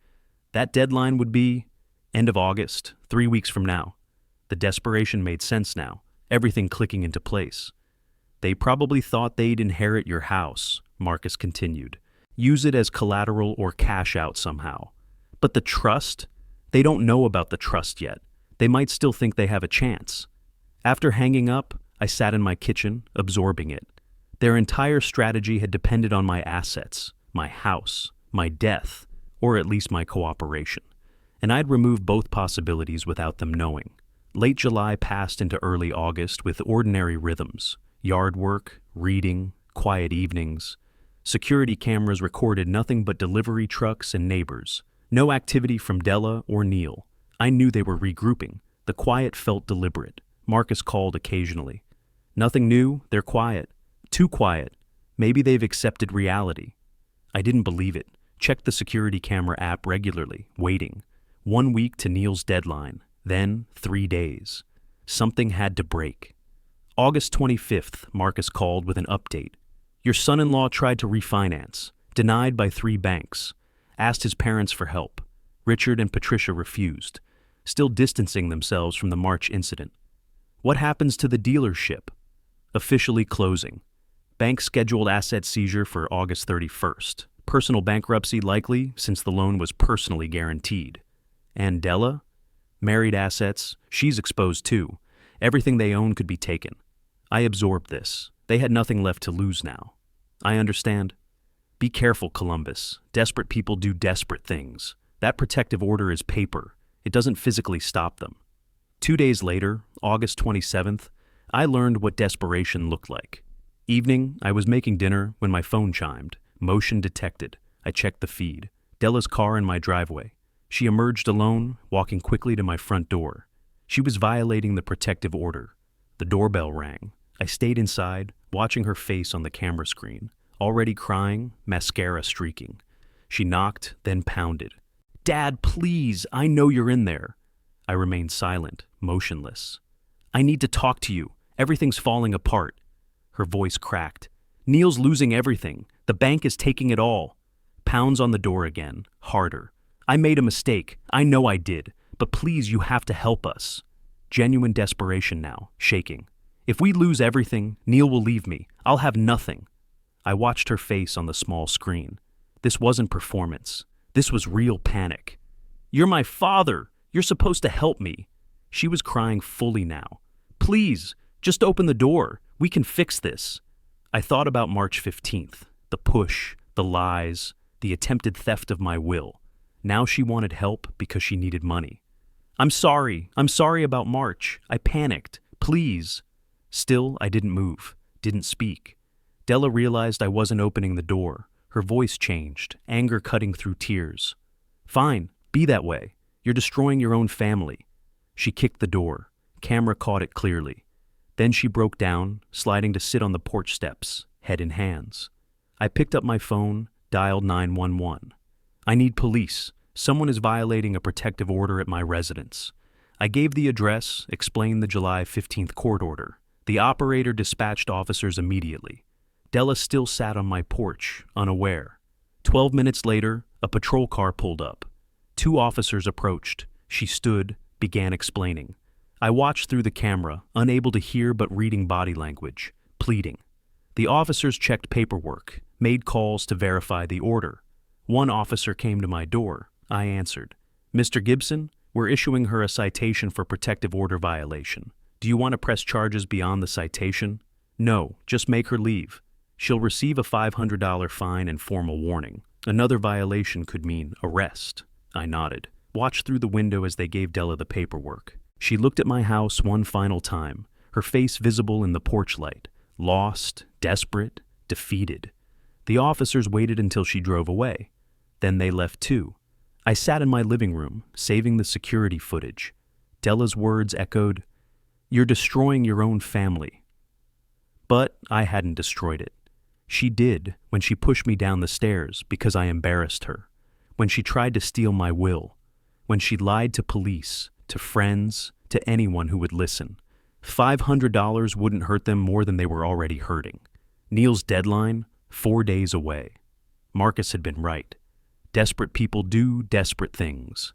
That deadline would be end of August, 3 weeks from now. The desperation made sense now, everything clicking into place. They probably thought they'd inherit your house, Marcus continued. Use it as collateral or cash out somehow. But the trust? They don't know about the trust yet. They might still think they have a chance. After hanging up, I sat in my kitchen, absorbing it. Their entire strategy had depended on my assets, my house, my death, or at least my cooperation. And I'd removed both possibilities without them knowing. Late July passed into early August with ordinary rhythms. Yard work, reading, quiet evenings. Security cameras recorded nothing but delivery trucks and neighbors. No activity from Della or Neil. I knew they were regrouping. The quiet felt deliberate. Marcus called occasionally. Nothing new, they're quiet. Too quiet. Maybe they've accepted reality. I didn't believe it. Checked the security camera app regularly, waiting. 1 week to Neil's deadline. Then 3 days. Something had to break. August 25th, Marcus called with an update. Your son-in-law tried to refinance. Denied by 3 banks. Asked his parents for help. Richard and Patricia refused, still distancing themselves from the March incident. What happens to the dealership? Officially closing. Bank scheduled asset seizure for August 31st. Personal bankruptcy likely since the loan was personally guaranteed. And Della? Married assets, she's exposed too. Everything they own could be taken. I absorbed this. They had nothing left to lose now. I understand. Be careful, Columbus. Desperate people do desperate things. That protective order is paper. It doesn't physically stop them. 2 days later, August 27th, I learned what desperation looked like. Evening, I was making dinner when my phone chimed. Motion detected. I checked the feed. Della's car in my driveway. She emerged alone, walking quickly to my front door. She was violating the protective order. The doorbell rang. I stayed inside, watching her face on the camera screen. Already crying, mascara streaking. She knocked, then pounded. "Dad, please, I know you're in there." I remained silent, motionless. "I need to talk to you. Everything's falling apart." Her voice cracked. "Neil's losing everything. The bank is taking it all." Pounds on the door again, harder. "I made a mistake. I know I did. But please, you have to help us." Genuine desperation now, shaking. "If we lose everything, Neil will leave me. I'll have nothing." I watched her face on the small screen. This wasn't performance. This was real panic. "You're my father. You're supposed to help me." She was crying fully now. "Please, just open the door. We can fix this." I thought about March 15th, the push, the lies, the attempted theft of my will. Now she wanted help because she needed money. I'm sorry about March. I panicked. Please." Still, I didn't move, didn't speak. Della realized I wasn't opening the door. Her voice changed, anger cutting through tears. "Fine, be that way. You're destroying your own family." She kicked the door. Camera caught it clearly. Then she broke down, sliding to sit on the porch steps, head in hands. I picked up my phone, dialed 911. "I need police. Someone is violating a protective order at my residence." I gave the address, explained the July 15th court order. The operator dispatched officers immediately. Della still sat on my porch, unaware. 12 minutes later, a patrol car pulled up. 2 officers approached. She stood, began explaining. I watched through the camera, unable to hear but reading body language, pleading. The officers checked paperwork, made calls to verify the order. One officer came to my door. I answered. "Mr. Gibson, we're issuing her a citation for protective order violation. Do you want to press charges beyond the citation?" "No, just make her leave. She'll receive a $500 fine and formal warning. Another violation could mean arrest." I nodded. Watched through the window as they gave Della the paperwork. She looked at my house one final time, her face visible in the porch light, lost, desperate, defeated. The officers waited until she drove away. Then they left too. I sat in my living room, saving the security footage. Della's words echoed, "You're destroying your own family." But I hadn't destroyed it. She did when she pushed me down the stairs because I embarrassed her, when she tried to steal my will, when she lied to police, to friends, to anyone who would listen. $500 wouldn't hurt them more than they were already hurting. Neil's deadline, 4 days away. Marcus had been right. Desperate people do desperate things.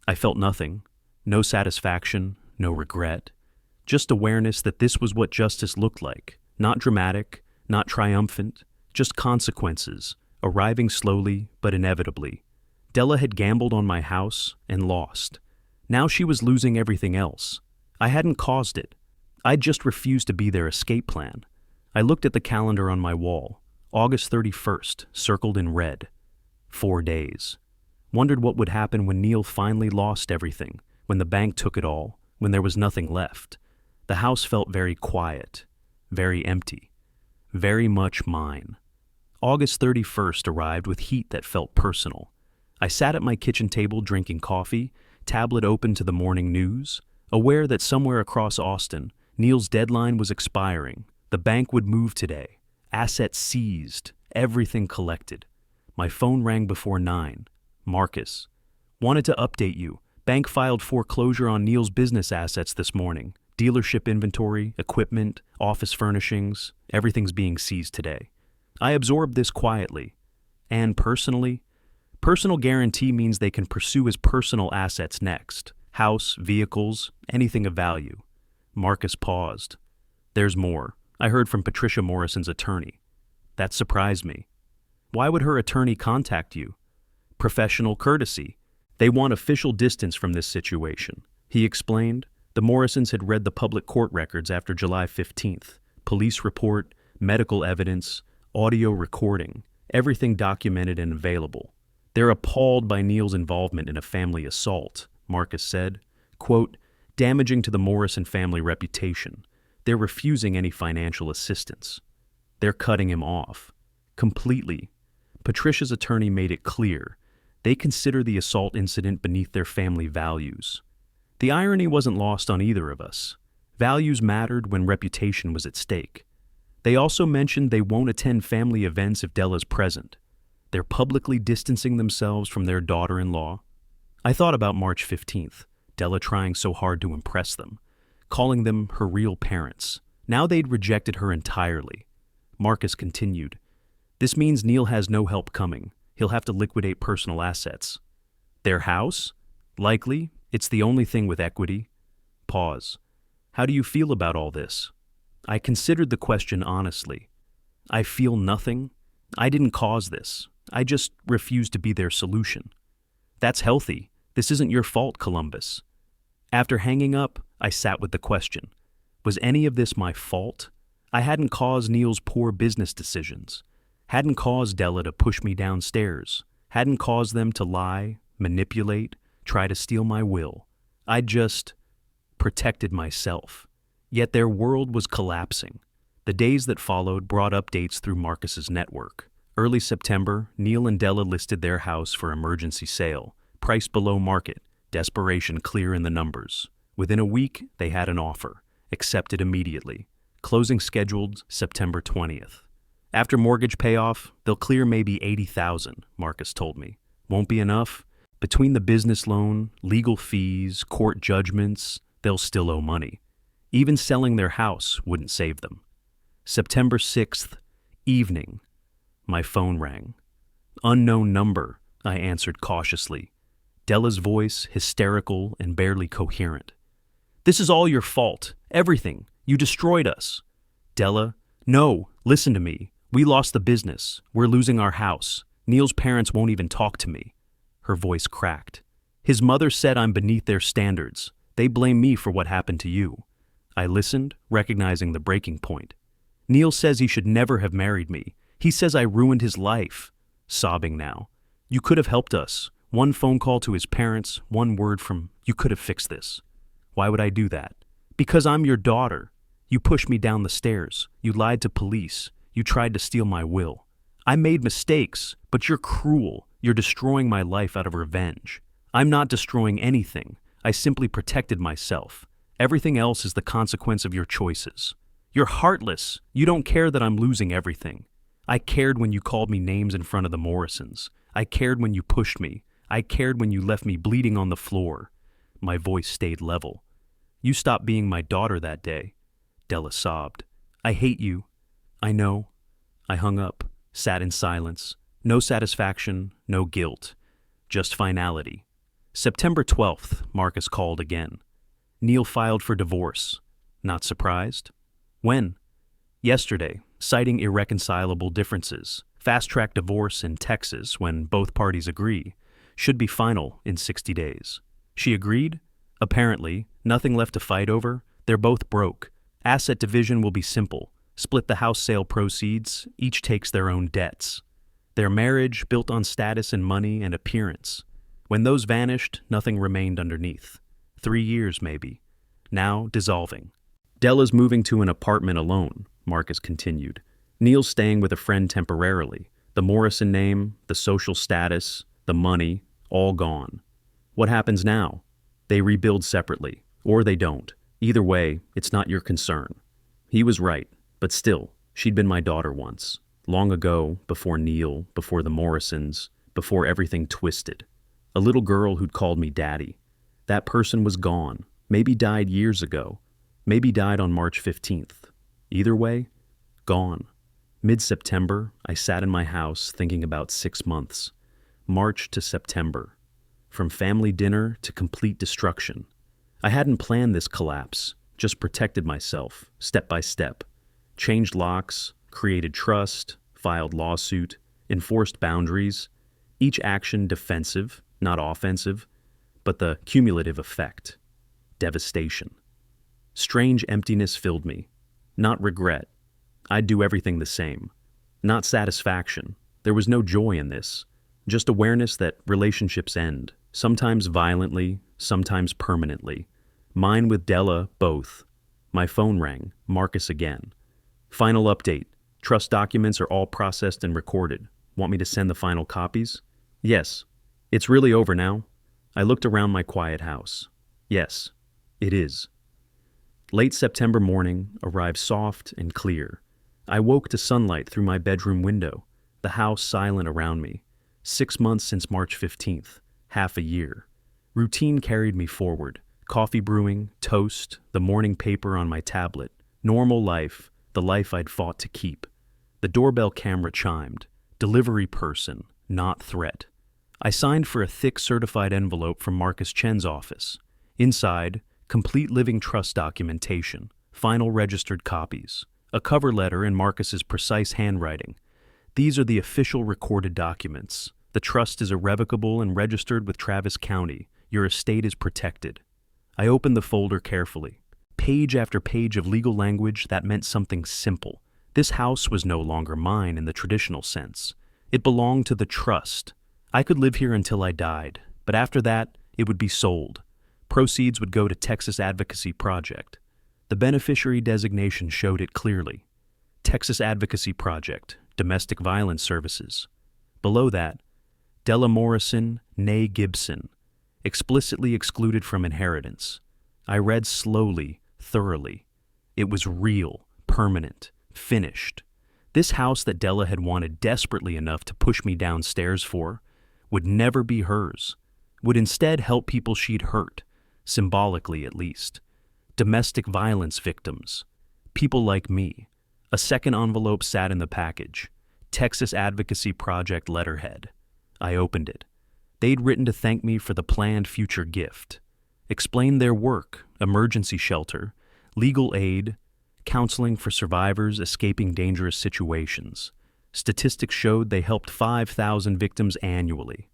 I felt nothing, no satisfaction, no regret, just awareness that this was what justice looked like, not dramatic, not triumphant, just consequences, arriving slowly but inevitably. Della had gambled on my house and lost. Now she was losing everything else. I hadn't caused it. I'd just refused to be their escape plan. I looked at the calendar on my wall, August 31st, circled in red. 4 days. Wondered what would happen when Neil finally lost everything, when the bank took it all, when there was nothing left. The house felt very quiet, very empty, very much mine. August 31st arrived with heat that felt personal. I sat at my kitchen table drinking coffee, tablet open to the morning news, aware that somewhere across Austin, Neil's deadline was expiring. The bank would move today. Assets seized, everything collected. My phone rang before 9. Marcus. "Wanted to update you. Bank filed foreclosure on Neil's business assets this morning. Dealership inventory, equipment, office furnishings, everything's being seized today." I absorbed this quietly. And personally, personal guarantee means they can pursue his personal assets next. House, vehicles, anything of value. Marcus paused. "There's more. I heard from Patricia Morrison's attorney." That surprised me. "Why would her attorney contact you?" "Professional courtesy. They want official distance from this situation." He explained. The Morrisons had read the public court records after July 15th. Police report, medical evidence, audio recording, everything documented and available. They're appalled by Neil's involvement in a family assault, Marcus said. Quote, damaging to the Morrison family reputation. They're refusing any financial assistance. They're cutting him off. Completely. Patricia's attorney made it clear. They consider the assault incident beneath their family values. The irony wasn't lost on either of us. Values mattered when reputation was at stake. They also mentioned they won't attend family events if Della's present. They're publicly distancing themselves from their daughter-in-law. I thought about March 15th, Della trying so hard to impress them, calling them her real parents. Now they'd rejected her entirely. Marcus continued, this means Neil has no help coming. He'll have to liquidate personal assets. Their house? Likely. It's the only thing with equity. Pause. How do you feel about all this? I considered the question honestly. I feel nothing. I didn't cause this. I just refuse to be their solution. That's healthy. This isn't your fault, Columbus. After hanging up, I sat with the question. Was any of this my fault? I hadn't caused Neil's poor business decisions. Hadn't caused Della to push me downstairs. Hadn't caused them to lie, manipulate, try to steal my will. I just protected myself. Yet their world was collapsing. The days that followed brought updates through Marcus's network. Early September, Neil and Della listed their house for emergency sale. Price below market, desperation clear in the numbers. Within a week, they had an offer. Accepted immediately. Closing scheduled September 20th. After mortgage payoff, they'll clear maybe $80,000, Marcus told me. Won't be enough? Between the business loan, legal fees, court judgments, they'll still owe money. Even selling their house wouldn't save them. September 6th, evening. My phone rang. Unknown number, I answered cautiously. Della's voice, hysterical and barely coherent. This is all your fault. Everything. You destroyed us. Della, no, listen to me. We lost the business. We're losing our house. Neil's parents won't even talk to me. Her voice cracked. His mother said I'm beneath their standards. They blame me for what happened to you. I listened, recognizing the breaking point. Neil says he should never have married me. He says I ruined his life. Sobbing now. You could have helped us. One phone call to his parents, one word from you could have fixed this. Why would I do that? Because I'm your daughter. You pushed me down the stairs. You lied to police. You tried to steal my will. I made mistakes, but you're cruel. You're destroying my life out of revenge. I'm not destroying anything. I simply protected myself. Everything else is the consequence of your choices. You're heartless. You don't care that I'm losing everything. I cared when you called me names in front of the Morrisons. I cared when you pushed me. I cared when you left me bleeding on the floor. My voice stayed level. You stopped being my daughter that day. Della sobbed. I hate you. I know. I hung up, sat in silence. No satisfaction, no guilt. Just finality. September 12th, Marcus called again. Neil filed for divorce. Not surprised? When? Yesterday, citing irreconcilable differences. Fast-track divorce in Texas when both parties agree. Should be final in 60 days. She agreed? Apparently, nothing left to fight over. They're both broke. Asset division will be simple. Split the house sale proceeds. Each takes their own debts. Their marriage built on status and money and appearance. When those vanished, nothing remained underneath. 3 years, maybe. Now, dissolving. Della's moving to an apartment alone, Marcus continued. Neil's staying with a friend temporarily. The Morrison name, the social status, the money, all gone. What happens now? They rebuild separately, or they don't. Either way, it's not your concern. He was right, but still, she'd been my daughter once. Long ago, before Neil, before the Morrisons, before everything twisted. A little girl who'd called me daddy. That person was gone. Maybe died years ago. Maybe died on March 15th. Either way, gone. Mid-September, I sat in my house thinking about 6 months. March to September. From family dinner to complete destruction. I hadn't planned this collapse, just protected myself, step by step. Changed locks, created trust, filed lawsuit, enforced boundaries. Each action defensive, not offensive, but the cumulative effect. Devastation. Strange emptiness filled me. Not regret. I'd do everything the same. Not satisfaction. There was no joy in this. Just awareness that relationships end, sometimes violently, sometimes permanently. Mine with Della, both. My phone rang. Marcus again. Final update. Trust documents are all processed and recorded. Want me to send the final copies? Yes. It's really over now. I looked around my quiet house. Yes, it is. Late September morning arrived soft and clear. I woke to sunlight through my bedroom window, the house silent around me. 6 months since March 15th, half a year. Routine carried me forward. Coffee brewing, toast, the morning paper on my tablet. Normal life, the life I'd fought to keep. The doorbell camera chimed. Delivery person, not threat. I signed for a thick certified envelope from Marcus Chen's office. Inside, complete living trust documentation, final registered copies, a cover letter in Marcus's precise handwriting. These are the official recorded documents. The trust is irrevocable and registered with Travis County. Your estate is protected. I opened the folder carefully. Page after page of legal language that meant something simple. This house was no longer mine in the traditional sense. It belonged to the trust. I could live here until I died, but after that, it would be sold. Proceeds would go to Texas Advocacy Project. The beneficiary designation showed it clearly. Texas Advocacy Project, Domestic Violence Services. Below that, Della Morrison, née Gibson, explicitly excluded from inheritance. I read slowly, thoroughly. It was real, permanent, finished. This house that Della had wanted desperately enough to push me downstairs for would never be hers, would instead help people she'd hurt, symbolically at least. Domestic violence victims, people like me. A second envelope sat in the package. Texas Advocacy Project letterhead. I opened it. They'd written to thank me for the planned future gift. Explained their work, emergency shelter, legal aid, counseling for survivors escaping dangerous situations. Statistics showed they helped 5,000 victims annually.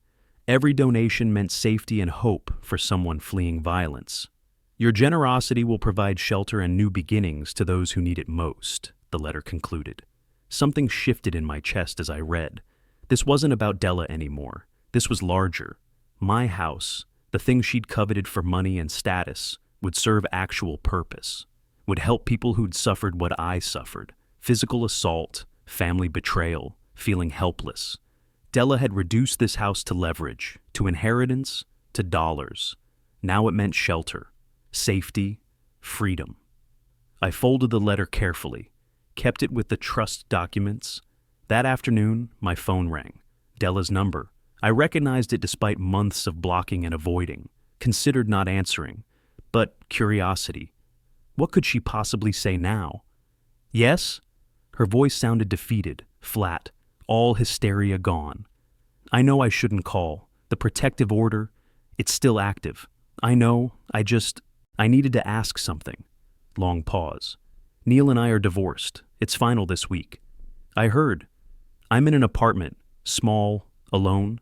Every donation meant safety and hope for someone fleeing violence. Your generosity will provide shelter and new beginnings to those who need it most, the letter concluded. Something shifted in my chest as I read. This wasn't about Della anymore. This was larger. My house, the thing she'd coveted for money and status, would serve actual purpose, would help people who'd suffered what I suffered, physical assault, family betrayal, feeling helpless. Della had reduced this house to leverage, to inheritance, to dollars. Now it meant shelter, safety, freedom. I folded the letter carefully, kept it with the trust documents. That afternoon, my phone rang. Della's number. I recognized it despite months of blocking and avoiding, considered not answering, but curiosity. What could she possibly say now? Yes? Her voice sounded defeated, flat, all hysteria gone. I know I shouldn't call. The protective order, it's still active. I know, I needed to ask something. Long pause. Neil and I are divorced. It's final this week. I heard. I'm in an apartment, small, alone.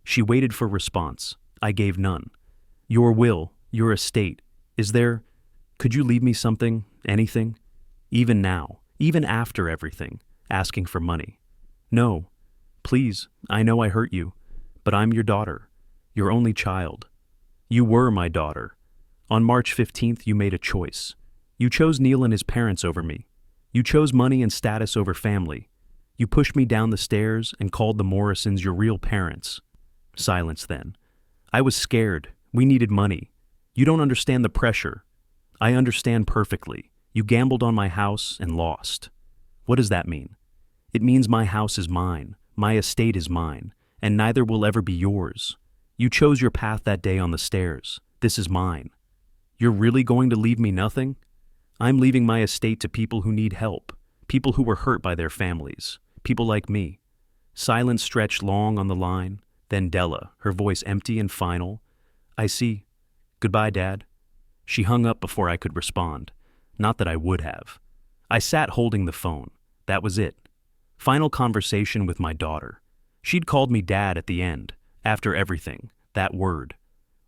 She waited for response. I gave none. Your will, your estate, could you leave me something, anything? Even now, even after everything, asking for money. No. Please, I know I hurt you, but I'm your daughter, your only child. You were my daughter. On March 15th, you made a choice. You chose Neil and his parents over me. You chose money and status over family. You pushed me down the stairs and called the Morrisons your real parents. Silence then. I was scared. We needed money. You don't understand the pressure. I understand perfectly. You gambled on my house and lost. What does that mean? It means my house is mine, my estate is mine, and neither will ever be yours. You chose your path that day on the stairs. This is mine. You're really going to leave me nothing? I'm leaving my estate to people who need help, people who were hurt by their families, people like me. Silence stretched long on the line, then Della, her voice empty and final. I see. Goodbye, Dad. She hung up before I could respond. Not that I would have. I sat holding the phone. That was it. Final conversation with my daughter. She'd called me Dad at the end, after everything, that word.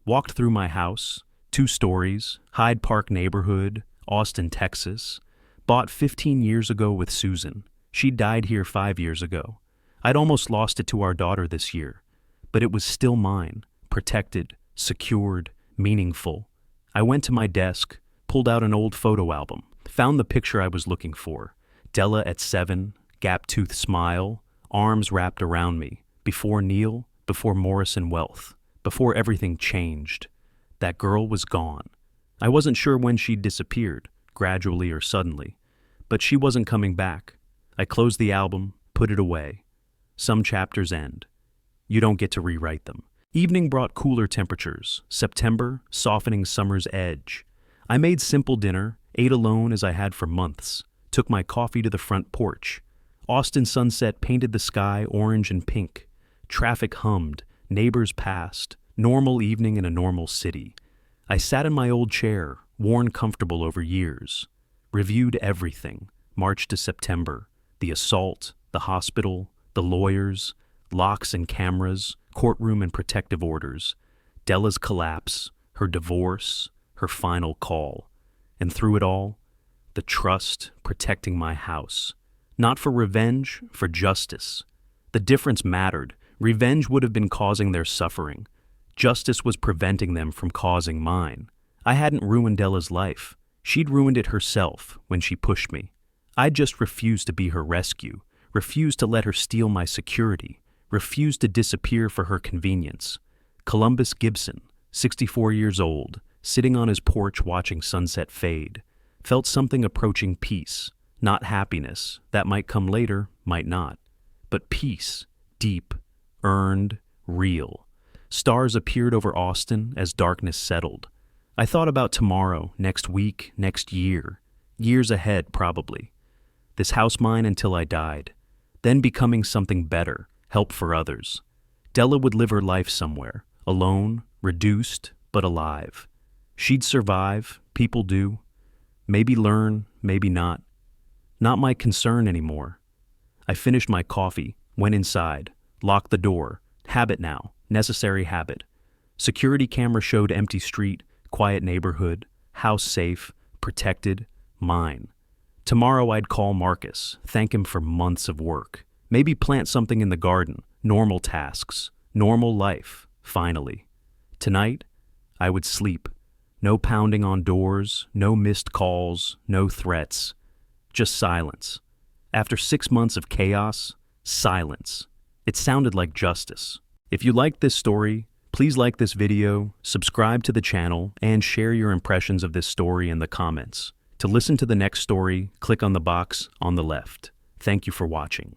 Walked through my house, 2 stories, Hyde Park neighborhood, Austin, Texas. Bought 15 years ago with Susan. She died here 5 years ago. I'd almost lost it to our daughter this year, but it was still mine, protected, secured, meaningful. I went to my desk, pulled out an old photo album, found the picture I was looking for. Della at 7, gap-toothed smile, arms wrapped around me, before Neil, before Morrison Wealth, before everything changed. That girl was gone. I wasn't sure when she'd disappeared, gradually or suddenly, but she wasn't coming back. I closed the album, put it away. Some chapters end. You don't get to rewrite them. Evening brought cooler temperatures, September softening summer's edge. I made simple dinner, ate alone as I had for months, took my coffee to the front porch. Austin sunset painted the sky orange and pink. Traffic hummed, neighbors passed, normal evening in a normal city. I sat in my old chair, worn comfortable over years. Reviewed everything, March to September, the assault, the hospital, the lawyers, locks and cameras, courtroom and protective orders, Della's collapse, her divorce, her final call. And through it all, the trust protecting my house. Not for revenge, for justice. The difference mattered. Revenge would have been causing their suffering. Justice was preventing them from causing mine. I hadn't ruined Della's life. She'd ruined it herself when she pushed me. I just refused to be her rescue, refused to let her steal my security, refused to disappear for her convenience. Columbus Gibson, 64 years old, sitting on his porch watching sunset fade, felt something approaching peace, not happiness. That might come later, might not. But peace, deep, earned, real. Stars appeared over Austin as darkness settled. I thought about tomorrow, next week, next year. Years ahead, probably. This house mine until I died. Then becoming something better, help for others. Della would live her life somewhere, alone, reduced, but alive. She'd survive, people do. Maybe learn, maybe not. Not my concern anymore. I finished my coffee, went inside, locked the door. Habit now, necessary habit. Security camera showed empty street, quiet neighborhood, house safe, protected, mine. Tomorrow I'd call Marcus, thank him for months of work. Maybe plant something in the garden, normal tasks, normal life, finally. Tonight, I would sleep. No pounding on doors, no missed calls, no threats. Just silence. After 6 months of chaos, silence. It sounded like justice. If you liked this story, please like this video, subscribe to the channel, and share your impressions of this story in the comments. To listen to the next story, click on the box on the left. Thank you for watching.